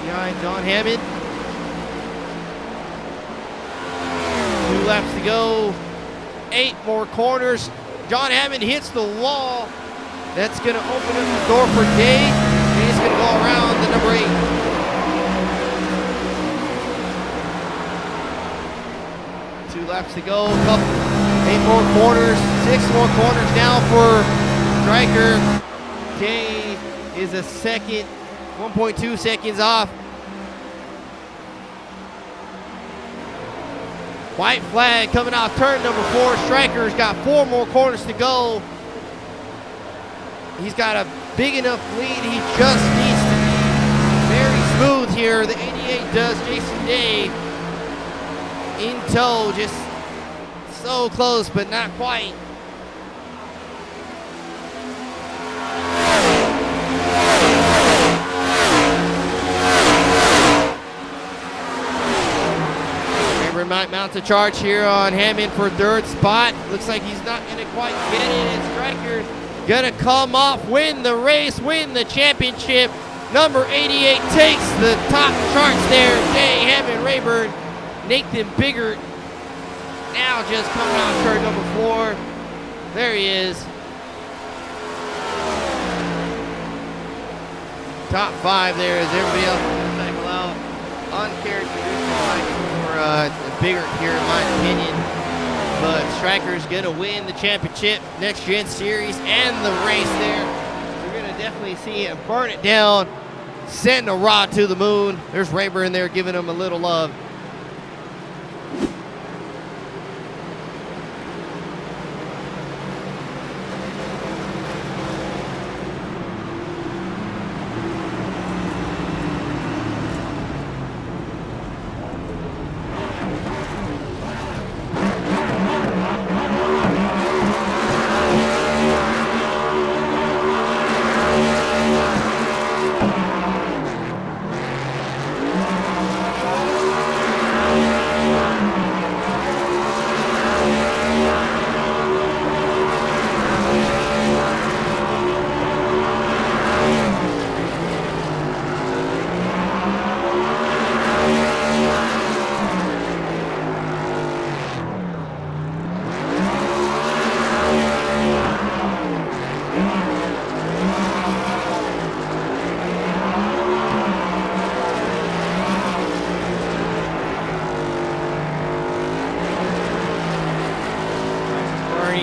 behind John Hammond. 2 laps to go. 8 more corners. John Hammond hits the wall. That's going to open up the door for Day. Day's going to go around the number 8. Two laps to go. 8 more corners. 6 more corners now for Stryker. Day is a second, 1.2 seconds off. White flag coming off turn number 4. Stryker's got 4 more corners to go. He's got a big enough lead. He just needs to be very smooth here. The 88 does. Jason Day in tow, just so close, but not quite. might mount a charge here on Hammond for third spot. Looks like he's not going to quite get it. And Stryker's going to come off, win the race, win the championship. Number 88 takes the top charts there. Jay Hammond Rayburn. Nathan Biggert now just coming out of turn number 4. There he is. Top 5 there as everybody else is going to cycle out. Uncharacteristic fight for Biggert here, in my opinion. But Stryker's going to win the championship, Next Gen Series, and the race there. You're going to definitely see him burn it down, send a rod to the moon. There's Rayburn there giving him a little love.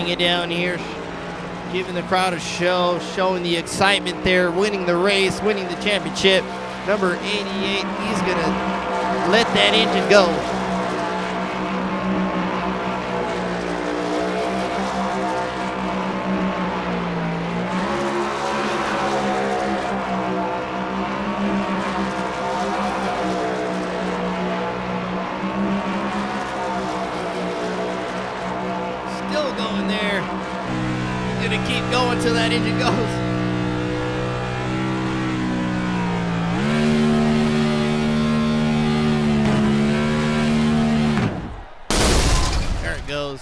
It down here, giving the crowd a show, showing the excitement there, winning the race, winning the championship. Number 88, he's gonna let that engine go. Still going there. He's gonna keep going till that engine goes. There it goes.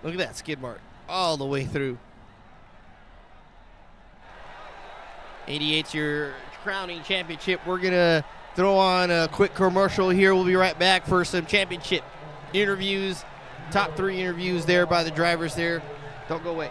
Look at that skid mark all the way through. 88's your crowning championship. We're gonna throw on a quick commercial here. We'll be right back for some championship interviews. Top 3 interviews there by the drivers there. Don't go away.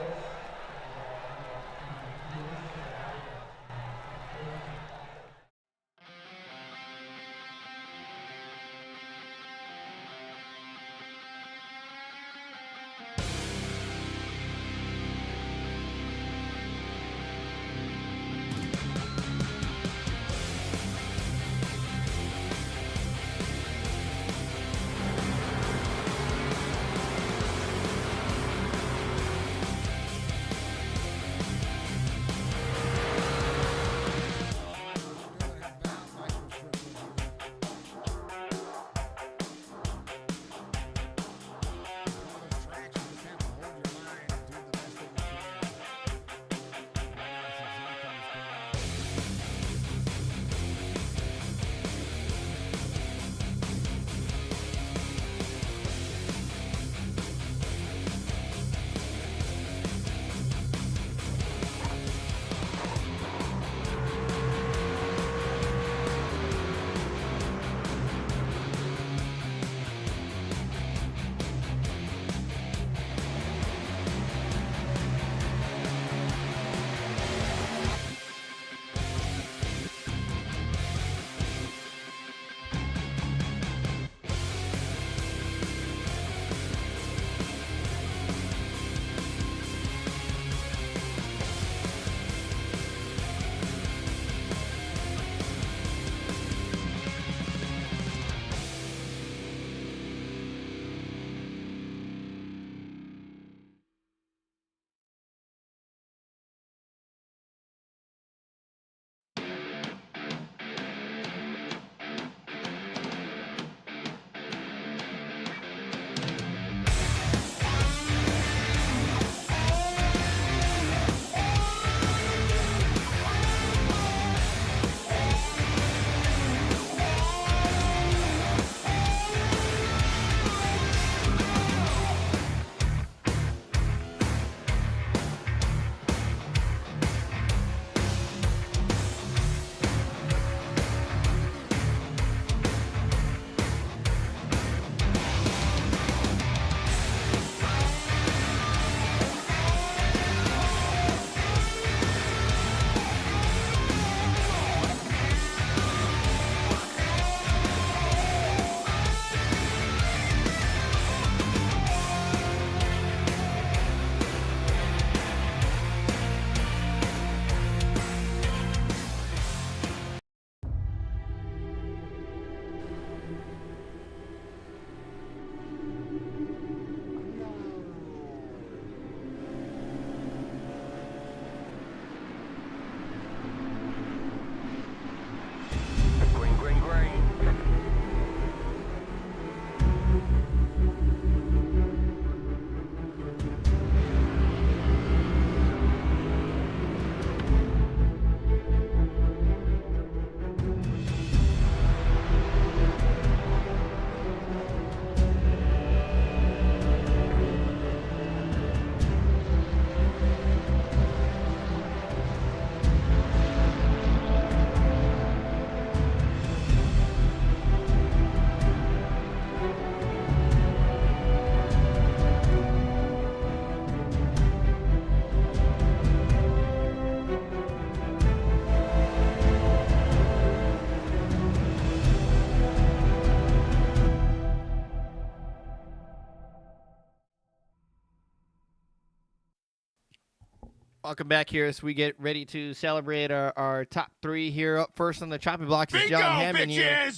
Welcome back here as we get ready to celebrate our top three here. Up first on the chopping block is John Hammond here.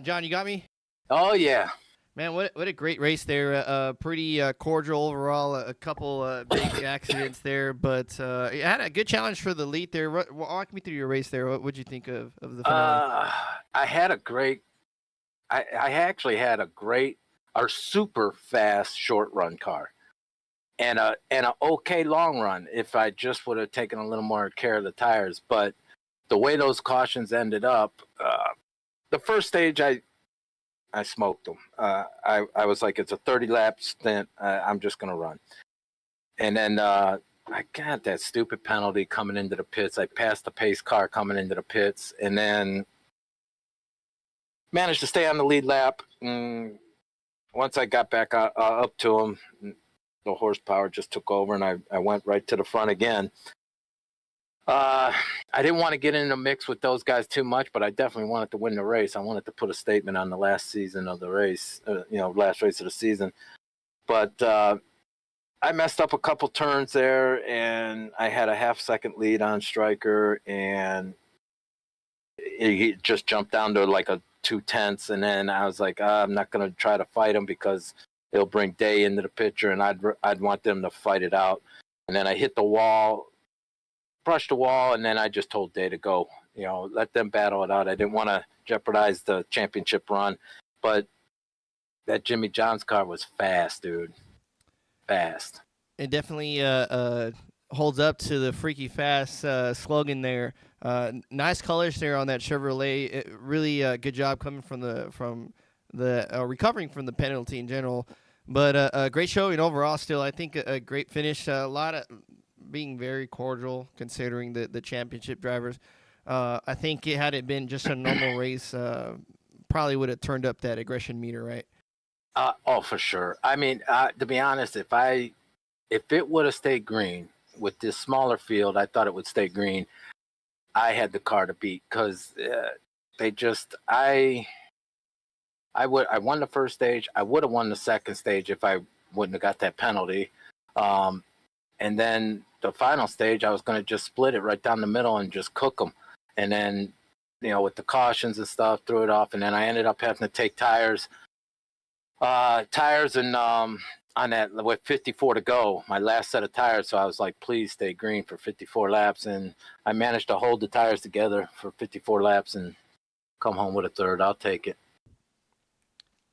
John, you got me? Oh, yeah. Man, what a great race there. Pretty cordial overall. A couple big accidents there, but you had a good challenge for the lead there. Walk me through your race there. What would you think of the finale? I actually had a great or super fast short run car. And an okay long run if I just would have taken a little more care of the tires. But the way those cautions ended up, the first stage I smoked them. I was like, it's a 30-lap stint. I'm just going to run. And then I got that stupid penalty coming into the pits. I passed the pace car coming into the pits and then managed to stay on the lead lap. Once I got back up to him, the horsepower just took over and I went right to the front again. I didn't want to get in the mix with those guys too much, but I definitely wanted to win the race. I wanted to put a statement on the last season of the race, last race of the season. But I messed up a couple turns there, and I had a half-second lead on Stryker, and he just jumped down to like a 2/10, and then I was like, I'm not going to try to fight him because it'll bring Day into the picture, and I'd want them to fight it out. And then I hit the wall, brushed the wall, and then I just told Day to go. Let them battle it out. I didn't want to jeopardize the championship run, but that Jimmy John's car was fast, dude. Fast. It definitely holds up to the freaky fast slogan there. Nice colors there on that Chevrolet. Really good job coming from the recovering from the penalty in general. But a great showing overall still. I think a great finish. A lot of being very cordial considering the championship drivers. I think had it been just a normal race, probably would have turned up that aggression meter, right? For sure. I mean, to be honest, if it would have stayed green with this smaller field, I thought it would stay green. I had the car to beat because I won the first stage. I would have won the second stage if I wouldn't have got that penalty. And then the final stage, I was going to just split it right down the middle and just cook them. And then, with the cautions and stuff, threw it off. And then I ended up having to take tires and on that with 54 to go, my last set of tires. So I was like, please stay green for 54 laps. And I managed to hold the tires together for 54 laps and come home with a third. I'll take it.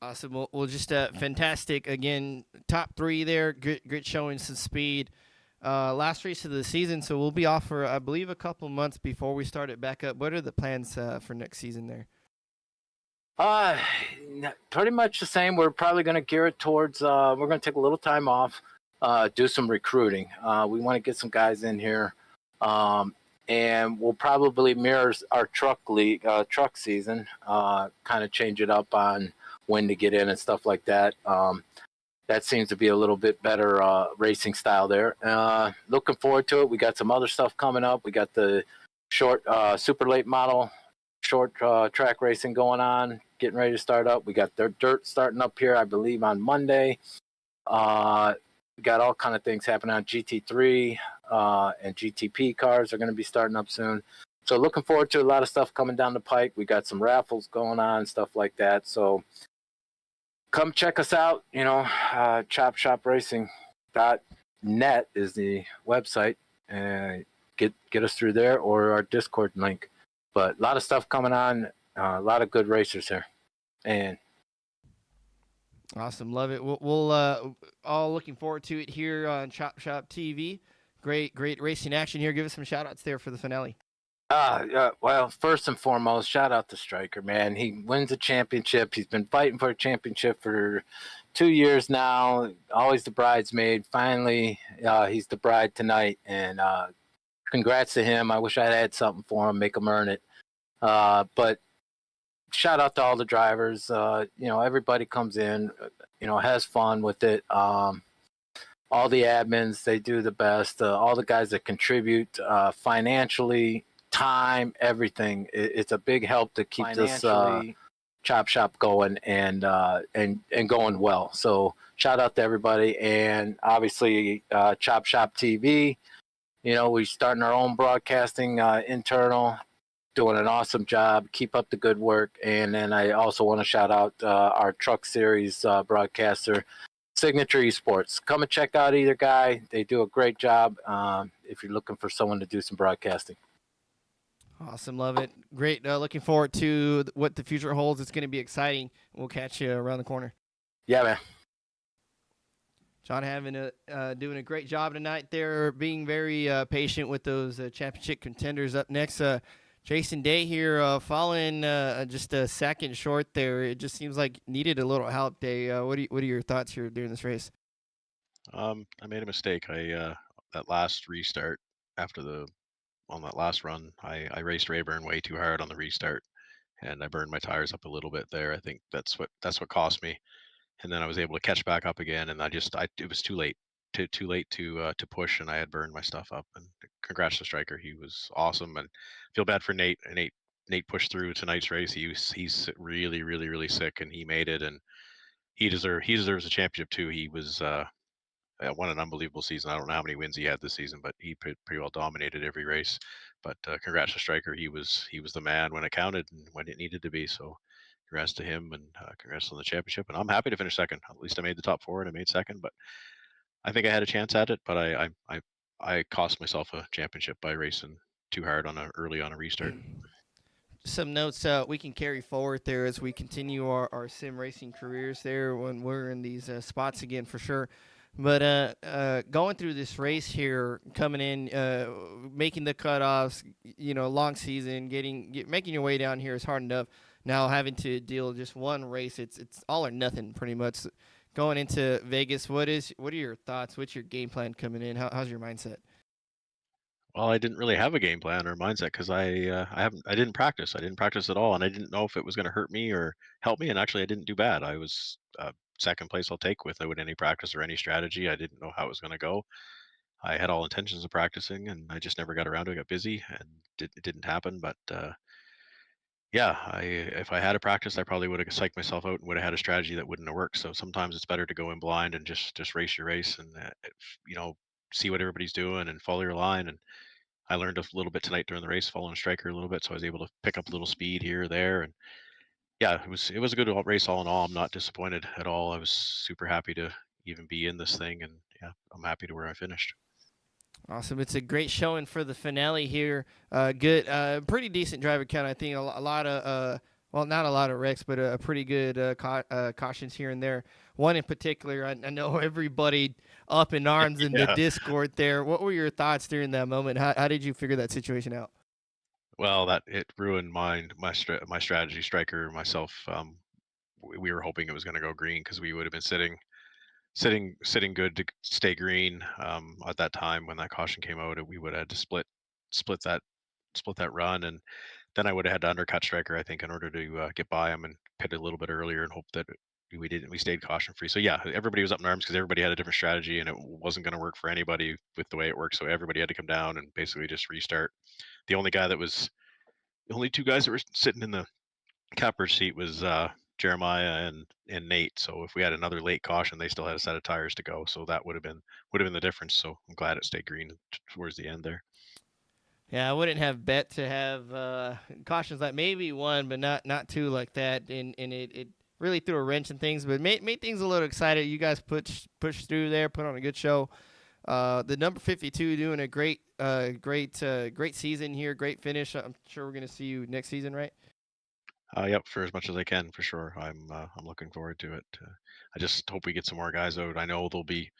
Awesome. Well, just fantastic. Again, top three there. Great showing some speed. Last race of the season, so we'll be off for, I believe, a couple months before we start it back up. What are the plans for next season there? Pretty much the same. We're probably going to gear it towards, we're going to take a little time off, do some recruiting. We want to get some guys in here. And we'll probably mirror our truck season, kind of change it up on when to get in and stuff like that. That seems to be a little bit better racing style there. Looking forward to it. We got some other stuff coming up. We got the short super late model short track racing going on, getting ready to start up. We got their dirt starting up here, I believe, on Monday. We got all kind of things happening on GT3 and GTP cars are going to be starting up soon. So looking forward to a lot of stuff coming down the pike. We got some raffles going on, stuff like that. So come check us out. ChopShopRacing.net is the website. Get us through there or our Discord link. But a lot of stuff coming on. A lot of good racers here. And awesome, love it. We'll all looking forward to it here on Chop Shop TV. Great racing action here. Give us some shout outs there for the finale. Well, first and foremost, shout out to Stryker, man. He wins a championship. He's been fighting for a championship for 2 years now. Always the bridesmaid. Finally, he's the bride tonight. And congrats to him. I wish I had something for him, make him earn it. But shout out to all the drivers. Everybody comes in, has fun with it. All the admins, they do the best. All the guys that contribute financially, time, everything. It's a big help to keep this Chop Shop going and going well. So shout out to everybody, and obviously Chop Shop TV. we starting our own broadcasting internal, doing an awesome job. Keep up the good work. And then I also want to shout out our Truck Series broadcaster, Signature Esports. Come and check out either guy. They do a great job if you're looking for someone to do some broadcasting. Awesome, love it. Great. Looking forward to what the future holds. It's going to be exciting. We'll catch you around the corner. Yeah, man. John doing a great job tonight there, being very patient with those championship contenders. Up next, Jason Day here, falling just a second short there. It just seems like needed a little help. Day, what are your thoughts here during this race? I made a mistake. That last restart on that last run, I raced Rayburn way too hard on the restart, and I burned my tires up a little bit there. I think that's what cost me. And then I was able to catch back up again, and it was too late, too late to push, and I had burned my stuff up. And congrats to Stryker, he was awesome, and feel bad for Nate. And Nate pushed through tonight's race. He's really, really, really sick, and he made it, and he deserves a championship too. He was won an unbelievable season. I don't know how many wins he had this season, but he pretty well dominated every race. But congrats to Stryker, he was the man when it counted and when it needed to be. So congrats to him, and congrats on the championship. And I'm happy to finish second. At least I made the top 4 and I made second. But I think I had a chance at it, but I cost myself a championship by racing too hard early on a restart. Some notes we can carry forward there as we continue our sim racing careers there when we're in these spots again for sure. But going through this race here, coming in, making the cutoffs, long season, making your way down here is hard enough. Now having to deal with just one race, it's all or nothing pretty much. Going into Vegas, what are your thoughts? What's your game plan coming in? How's your mindset? Well, I didn't really have a game plan or mindset because I didn't practice. I didn't practice at all, and I didn't know if it was going to hurt me or help me. And actually, I didn't do bad. I was second place I'll take without any practice or any strategy. I didn't know how it was going to go. I had all intentions of practicing, and I just never got around to it. I got busy, and it didn't happen. But yeah, if I had a practice, I probably would have psyched myself out and would have had a strategy that wouldn't have worked. So sometimes it's better to go in blind and just race your race and see what everybody's doing and follow your line. And I learned a little bit tonight during the race, following Stryker a little bit, so I was able to pick up a little speed here or there. And yeah, it was a good race all in all. I'm not disappointed at all. I was super happy to even be in this thing, and yeah, I'm happy to where I finished. Awesome. It's a great showing for the finale here. Good, pretty decent driver count. I think a lot of, not a lot of wrecks, but a pretty good cautions here and there. One in particular, I know everybody up in arms in the Discord there. What were your thoughts during that moment? How did you figure that situation out? Well, it ruined my strategy. Stryker, myself, we were hoping it was going to go green because we would have been sitting good to stay green at that time when that caution came out. We would have had to split that run, and then I would have had to undercut Stryker, I think, in order to get by him and pit a little bit earlier and hope that we stayed caution free. So yeah, everybody was up in arms because everybody had a different strategy, and it wasn't going to work for anybody with the way it worked. So everybody had to come down and basically just restart. The only two guys that were sitting in the capper seat was Jeremiah and Nate. So if we had another late caution, they still had a set of tires to go. So that would have been the difference. So I'm glad it stayed green towards the end there. Yeah, I wouldn't have bet to have cautions like maybe one, but not two like that. And it really threw a wrench in things, but made things a little excited. You guys pushed through there, put on a good show. The number 52 doing a great season here, great finish. I'm sure we're gonna see you next season, right? Yep, for as much as I can, for sure. I'm looking forward to it. I just hope we get some more guys out. I know there'll be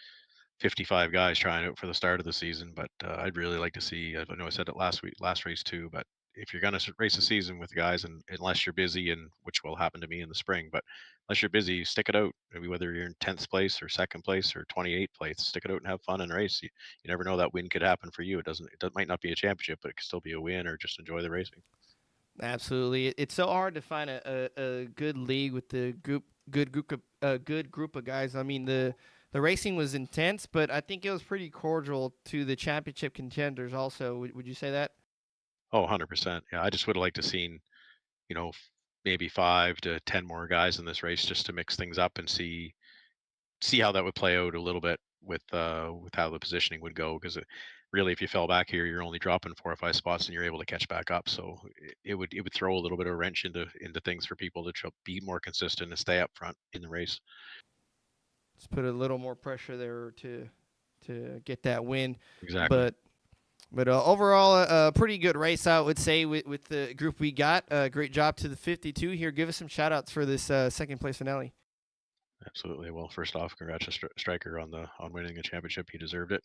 55 guys trying out for the start of the season, but I'd really like to see. I know I said it last race too, but if you're going to race a season with guys, and unless you're busy, and which will happen to me in the spring, but unless you're busy, stick it out. Maybe whether you're in 10th place or 2nd place or 28th place, stick it out and have fun and race. You never know, that win could happen for you. It might not be a championship, but it could still be a win, or just enjoy the racing. Absolutely, it's so hard to find a good league with the good group of guys. I mean, the racing was intense, but I think it was pretty cordial to the championship contenders. Also, would you say that? Oh, 100%. Yeah, I just would have liked to seen, maybe 5 to 10 more guys in this race just to mix things up and see how that would play out a little bit with how the positioning would go, because really, if you fell back here, you're only dropping 4 or 5 spots, and you're able to catch back up. So it would throw a little bit of a wrench into things for people to be more consistent and stay up front in the race. Just put a little more pressure there to get that win. Exactly. But overall, a pretty good race, I would say, with the group we got. Great job to the 52 here. Give us some shout-outs for this second place finale. Absolutely. Well, first off, congrats to Striker on winning a championship. He deserved it.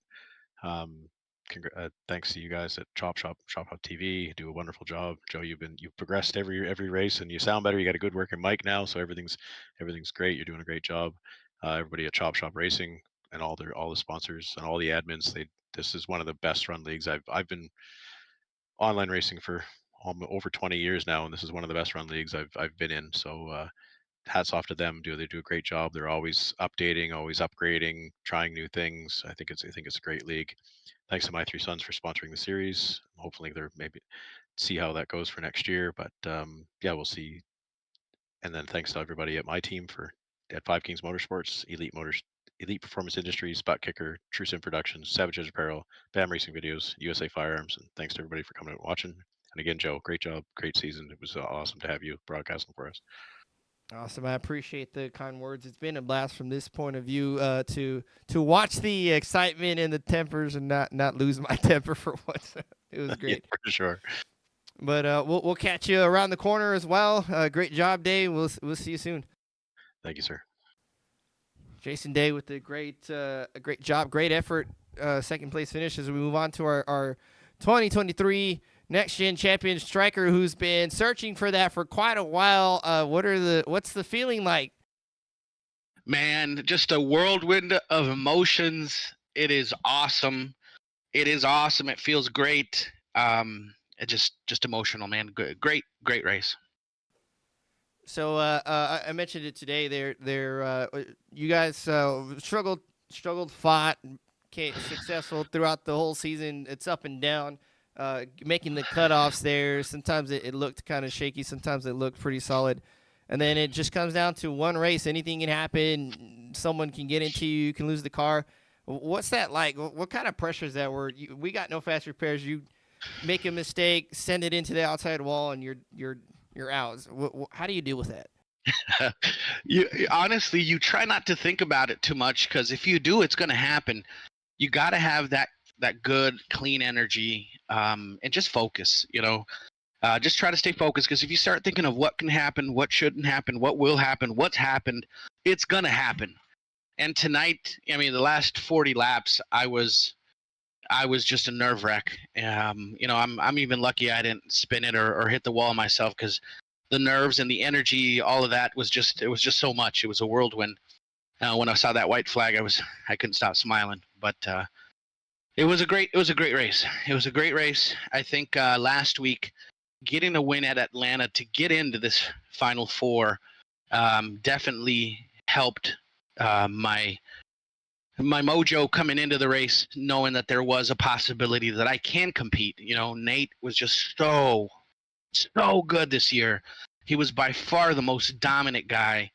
Thanks to you guys at ChopShop TV. You do a wonderful job, Joe. You've progressed every race, and you sound better. You got a good working mic now, so everything's great. You're doing a great job. Everybody at ChopShop Racing and all the sponsors and all the admins. This is one of the best run leagues. I've been online racing for over 20 years now, and this is one of the best run leagues I've been in. So hats off to them. They do a great job. They're always updating, always upgrading, trying new things. I think it's a great league. Thanks to my 3 sons for sponsoring the series. Hopefully they're maybe see how that goes for next year. But yeah, we'll see. And then thanks to everybody at my team at Five Kings Motorsports, Elite Performance Industries, Butt Kicker, True Sim Productions, Savage Edge Apparel, BAM Racing Videos, USA Firearms, and thanks to everybody for coming out and watching. And again, Joe, great job, great season. It was awesome to have you broadcasting for us. Awesome. I appreciate the kind words. It's been a blast from this point of view to watch the excitement and the tempers and not lose my temper for once. It was great. Yeah, for sure. But we'll catch you around the corner as well. Great job, Dave. We'll see you soon. Thank you, sir. Jason Day with a great job, great effort, second place finish as we move on to our 2023 NextGen champion Striker, who's been searching for that for quite a while. What's the feeling like? Man, just a whirlwind of emotions. It is awesome. It feels great. It just emotional, man. Great race. So I mentioned it today. You guys struggled, fought, successful throughout the whole season. It's up and down. Making the cutoffs there. Sometimes it looked kind of shaky. Sometimes it looked pretty solid. And then it just comes down to one race. Anything can happen. Someone can get into you. You can lose the car. What's that like? What kind of pressure is that? We got no fast repairs. You make a mistake, send it into the outside wall, and you're out. How do you deal with that? Honestly, you try not to think about it too much, because if you do, it's going to happen. You got to have that good, clean energy, and just focus. Just try to stay focused, because if you start thinking of what can happen, what shouldn't happen, what will happen, what's happened, it's going to happen. And tonight, the last 40 laps, I was just a nerve wreck. I'm even lucky I didn't spin it or hit the wall myself, because the nerves and the energy, all of that was just so much. It was a whirlwind. When I saw that white flag, I couldn't stop smiling. But it was a great race. It was a great race. I think last week, getting a win at Atlanta to get into this Final Four definitely helped my mojo coming into the race, knowing that there was a possibility that I can compete. Nate was just so good this year. He was by far the most dominant guy.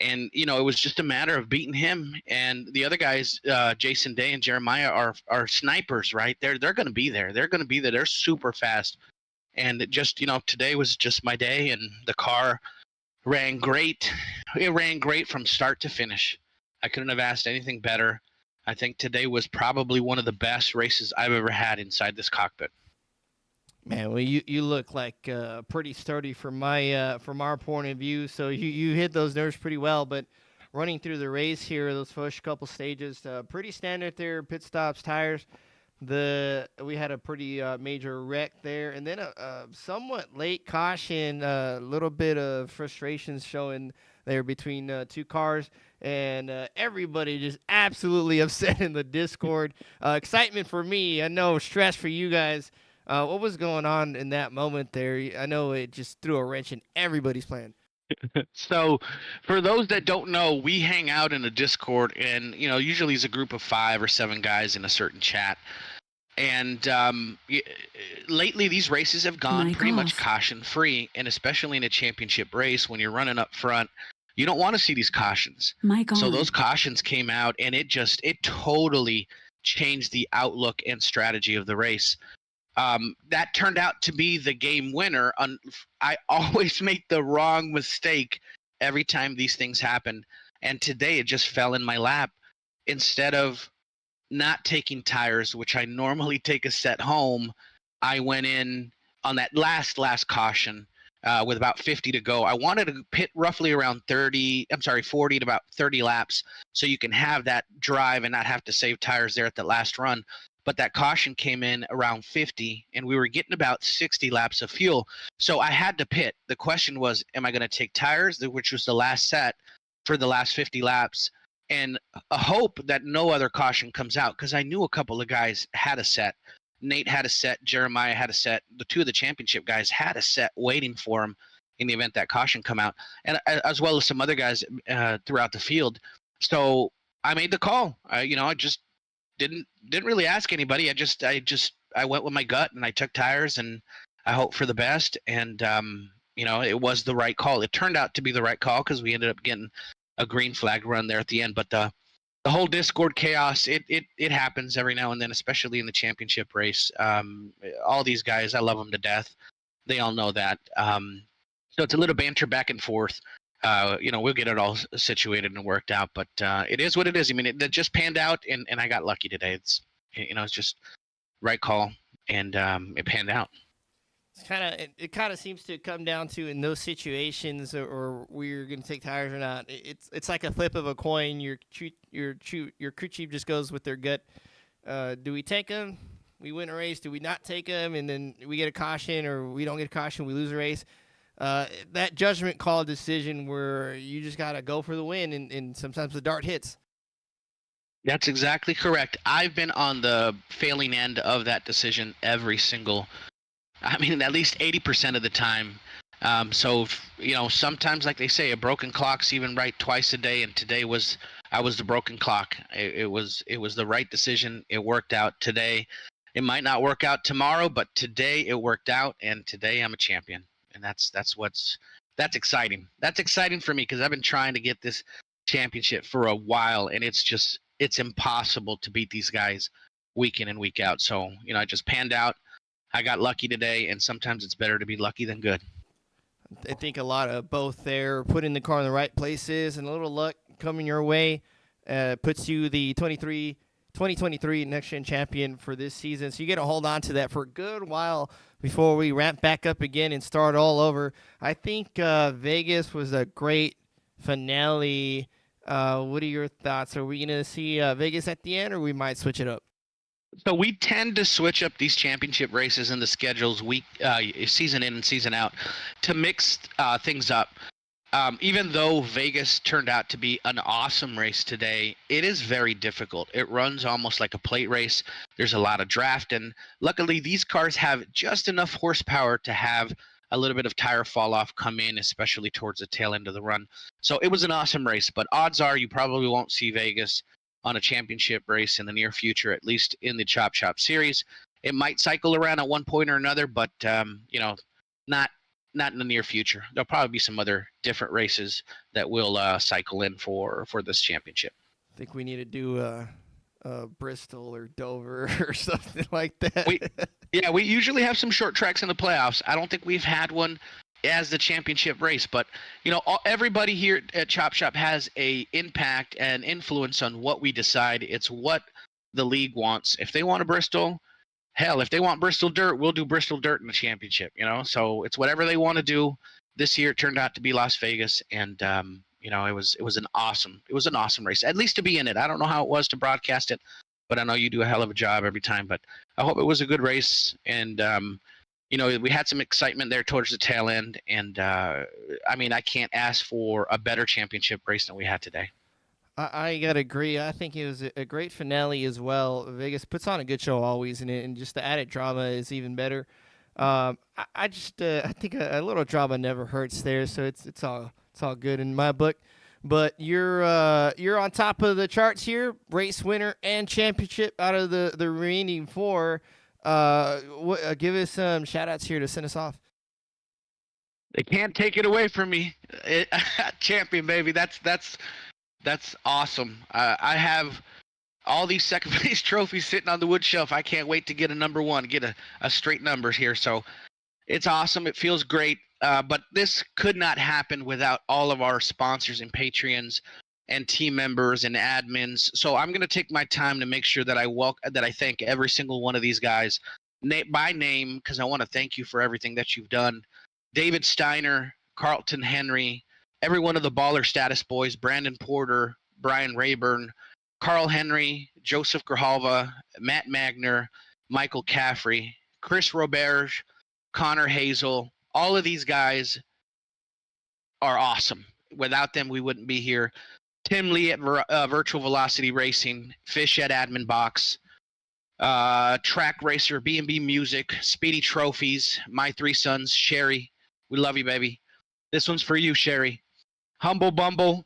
And, it was just a matter of beating him. And the other guys, Jason Day and Jeremiah, are snipers, right? They're going to be there. They're going to be there. They're super fast. And it just, today was just my day, and the car ran great. It ran great from start to finish. I couldn't have asked anything better. I think today was probably one of the best races I've ever had inside this cockpit. Man, well, you look like pretty sturdy from our point of view. So you hit those nerves pretty well. But running through the race here, those first couple stages, pretty standard there. Pit stops, tires. We had a pretty major wreck there, and then a somewhat late caution. A little bit of frustration showing there between two cars, and everybody just absolutely upset in the Discord. Excitement for me, I know, stress for you guys. What was going on in that moment there? I know it just threw a wrench in everybody's plan. So for those that don't know, we hang out in a Discord, and usually it's a group of 5 or 7 guys in a certain chat. And lately these races have gone pretty much caution free, and especially in a championship race, when you're running up front, you don't want to see these cautions. So those cautions came out, and it totally changed the outlook and strategy of the race. That turned out to be the game winner. I always make the wrong mistake every time these things happen, and today it just fell in my lap. Instead of not taking tires, which I normally take a set home, I went in on that last caution with about 50 to go. I wanted to pit roughly around 40 to about 30 laps, so you can have that drive and not have to save tires there at the last run. But that caution came in around 50, and we were getting about 60 laps of fuel. So I had to pit. The question was, am I going to take tires, which was the last set for the last 50 laps, and a hope that no other caution comes out, because I knew a couple of guys had a set. Nate had a set. Jeremiah had a set. The two of the championship guys had a set waiting for him in the event that caution come out, and as well as some other guys throughout the field. So I made the call. I just didn't really ask anybody. I went with my gut, and I took tires, and I hoped for the best. And it was the right call. It turned out to be the right call because we ended up getting a green flag run there at the end. But the whole Discord chaos, it happens every now and then, especially in the championship race. All these guys, I love them to death. They all know that. So it's a little banter back and forth. We'll get it all situated and worked out, but it is what it is. I mean, it just panned out, and I got lucky today. It's just right call, and it panned out. It kind of seems to come down to, in those situations, or we're going to take tires or not. It's like a flip of a coin. Your crew chief just goes with their gut. Do we take them? We win a race. Do we not take them? And then we get a caution, or we don't get a caution. We lose a race. That judgment call decision where you just got to go for the win, and sometimes the dart hits. That's exactly correct. I've been on the failing end of that decision at least 80% of the time. So sometimes, like they say, a broken clock's even right twice a day, and today I was the broken clock. It was the right decision. It worked out today. It might not work out tomorrow, but today it worked out, and today I'm a champion. And that's exciting. That's exciting for me, because I've been trying to get this championship for a while, and it's impossible to beat these guys week in and week out. So, I just panned out. I got lucky today, and sometimes it's better to be lucky than good. I think a lot of both there. Putting the car in the right places and a little luck coming your way puts you the 2023 NextGen champion for this season. So you got to hold on to that for a good while before we ramp back up again and start all over. I think Vegas was a great finale. What are your thoughts? Are we going to see Vegas at the end, or we might switch it up? So we tend to switch up these championship races in the schedules season in and season out to mix things up. Even though Vegas turned out to be an awesome race today, it is very difficult. It runs almost like a plate race. There's a lot of draft, and luckily these cars have just enough horsepower to have a little bit of tire fall off come in, especially towards the tail end of the run. So it was an awesome race, but odds are you probably won't see Vegas on a championship race in the near future, at least in the ChopShop series. It might cycle around at one point or another, but not in the near future. There'll probably be some other different races that will cycle in for this championship. I think we need to do Bristol or Dover or something like that. We usually have some short tracks in the playoffs. I don't think we've had one as the championship race, but everybody here at ChopShop has a impact and influence on what we decide. It's what the league wants. If they want a Bristol, hell, if they want Bristol Dirt, we'll do Bristol Dirt in the championship. So it's whatever they want to do. This year it turned out to be Las Vegas, and it was an awesome race, at least to be in it. I don't know how it was to broadcast it, but I know you do a hell of a job every time. But I hope it was a good race, and we had some excitement there towards the tail end, and I can't ask for a better championship race than we had today. I gotta agree. I think it was a great finale as well. Vegas puts on a good show always, and just the added drama is even better. I think a little drama never hurts there, so it's all good in my book. But you're on top of the charts here, race winner and championship out of the remaining four. Give us some shout outs here to send us off. They can't take it away from me. Champion, baby. That's awesome. I have all these second place trophies sitting on the wood shelf. I can't wait to get a number one, get a straight numbers here. So it's awesome. It feels great. But this could not happen without all of our sponsors and Patreons and team members and admins. So I'm going to take my time to make sure that I thank every single one of these guys by name, because I want to thank you for everything that you've done. David Steiner, Carlton Henry, every one of the Baller Status Boys, Brandon Porter, Brian Rayburn, Carl Henry, Joseph Grijalva, Matt Magner, Michael Caffrey, Chris Roberge, Connor Hazel. All of these guys are awesome. Without them, we wouldn't be here. Tim Lee at Virtual Velocity Racing, Fish at Admin Box, Track Racer, B&B Music, Speedy Trophies, My Three Sons, Sherry. We love you, baby. This one's for you, Sherry. Humble Bumble,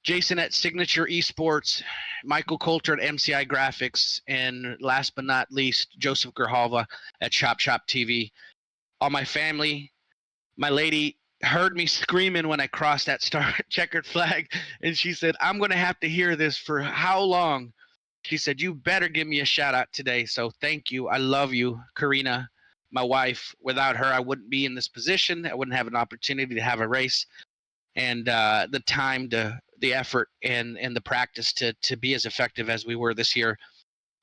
Jason at Signature Esports, Michael Coulter at MCI Graphics, and last but not least, Joseph Grijalva at ChopShop TV. All my family, my lady heard me screaming when I crossed that checkered flag, and she said, I'm going to have to hear this for how long? She said, you better give me a shout out today. So thank you. I love you, Karina, my wife. Without her, I wouldn't be in this position. I wouldn't have an opportunity to have a race and the time, the effort, and the practice to be as effective as we were this year.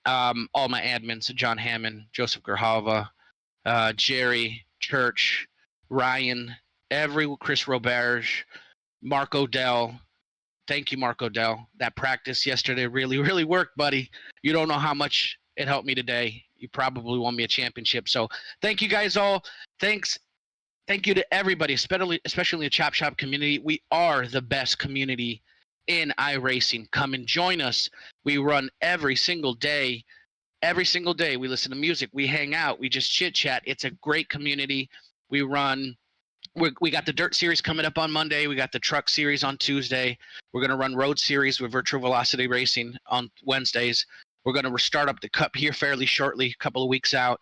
All my admins, John Hammond, Joseph Grijalva, Jerry, Church, Ryan, Chris Roberge, Mark Odell. Thank you, Mark Odell. That practice yesterday really, really worked, buddy. You don't know how much it helped me today. You probably won me a championship. So thank you guys all. Thanks. Thank you to everybody, especially the Chop Shop community. We are the best community in iRacing. Come and join us. We run every single day. Every single day we listen to music. We hang out. We just chit chat. It's a great community. We run. We got the Dirt Series coming up on Monday. We got the Truck Series on Tuesday. We're going to run Road Series with Virtual Velocity Racing on Wednesdays. We're going to start up the Cup here fairly shortly, a couple of weeks out.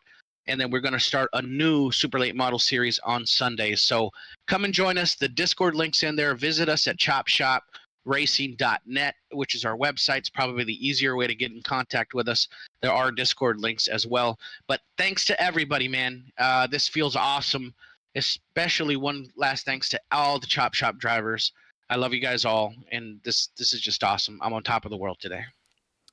And then we're going to start a new Super Late Model Series on Sundays. So come and join us. The Discord link's in there. Visit us at chopshopracing.net, which is our website. It's probably the easier way to get in contact with us. There are Discord links as well. But thanks to everybody, man. This feels awesome. Especially one last thanks to all the Chop Shop drivers. I love you guys all, and this is just awesome. I'm on top of the world today.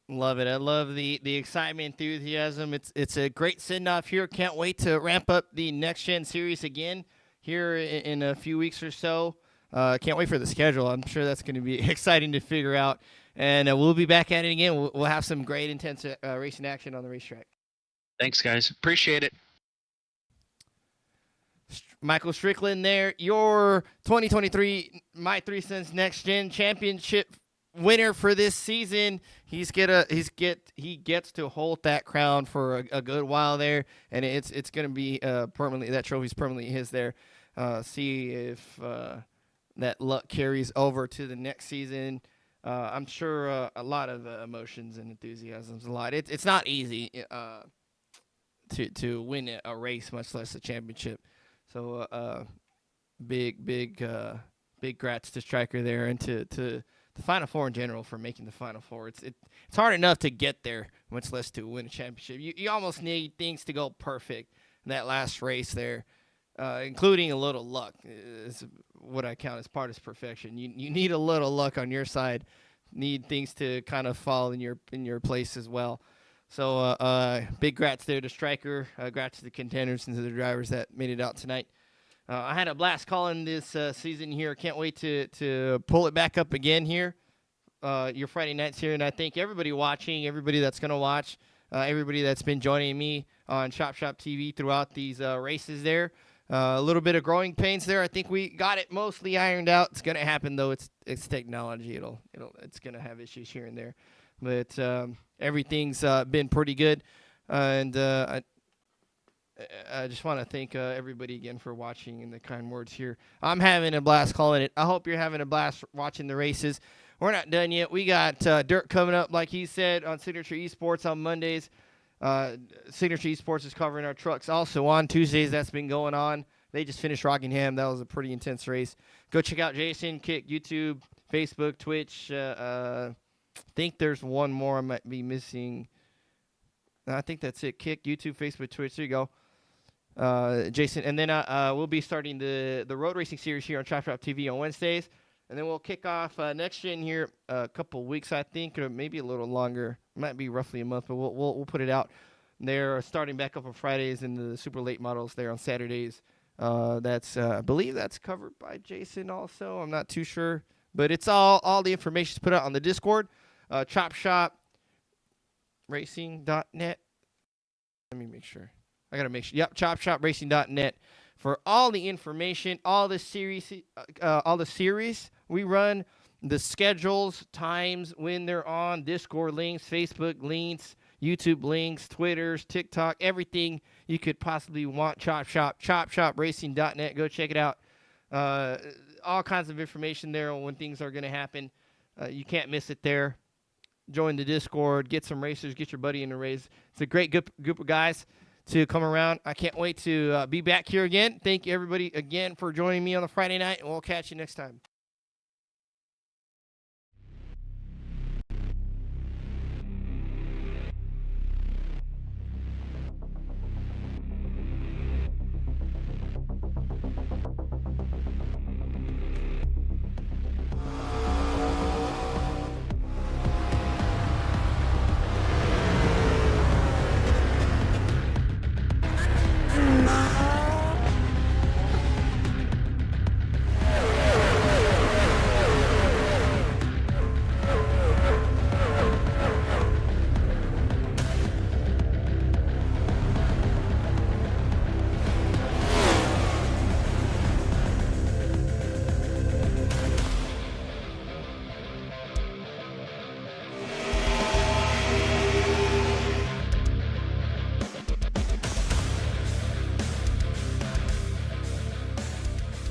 Love it. I love the excitement, enthusiasm. It's a great send-off here. Can't wait to ramp up the Next Gen series again here in a few weeks or so. Can't wait for the schedule. I'm sure that's going to be exciting to figure out. And we'll be back at it again. We'll have some great, intense racing action on the racetrack. Thanks, guys. Appreciate it. Michael Strickland there, your 2023 My Three Sons Next Gen Championship winner for this season. He gets to hold that crown for a good while there, and it's going to be permanently, that trophy's permanently his there. See if that luck carries over to the next season. I'm sure a lot of emotions and enthusiasms. It's not easy to win a race, much less a championship. So big grats to Stryker there, and to the Final Four in general for making the Final Four. It's hard enough to get there, much less to win a championship. You almost need things to go perfect in that last race there, including a little luck is what I count as part of perfection. You need a little luck on your side, need things to kind of fall in your place as well. So big grats there to Stryker. Grats to the contenders and to the drivers that made it out tonight. I had a blast calling this season here. Can't wait to pull it back up again here. Your Friday nights here, and I thank everybody watching, everybody that's going to watch, everybody that's been joining me on ChopShop TV throughout these races there. A little bit of growing pains there. I think we got it mostly ironed out. It's going to happen, though. It's technology. It's going to have issues here and there. But everything's been pretty good, and I just want to thank everybody again for watching and the kind words here. I'm having a blast calling it. I hope you're having a blast watching the races. We're not done yet. We got dirt coming up, like he said, on Signature Esports on Mondays. Signature Esports is covering our trucks also on Tuesdays. That's been going on. They just finished Rockingham. That was a pretty intense race. Go check out Jason, Kick, YouTube, Facebook, Twitch. I think there's one more I might be missing. I think that's it. Kick, YouTube, Facebook, Twitch. There you go. Jason. And then we'll be starting the road racing series here on ChopShop TV on Wednesdays. And then we'll kick off NextGen here a couple weeks, I think, or maybe a little longer. Might be roughly a month, but we'll put it out. They're starting back up on Fridays and the super late models there on Saturdays. I believe that's covered by Jason also. I'm not too sure. But it's all the information is put out on the Discord. ChopShopRacing.net. Let me make sure. I got to make sure. Yep, ChopShopRacing.net for all the information, all the series we run, the schedules, times when they're on, Discord links, Facebook links, YouTube links, Twitters, TikTok, everything you could possibly want. ChopShopracing.net. Go check it out. All kinds of information there on when things are going to happen. You can't miss it there. Join the Discord, get some racers, get your buddy in the race. It's a great group of guys to come around. I can't wait to be back here again. Thank you, everybody, again, for joining me on the Friday night, and we'll catch you next time.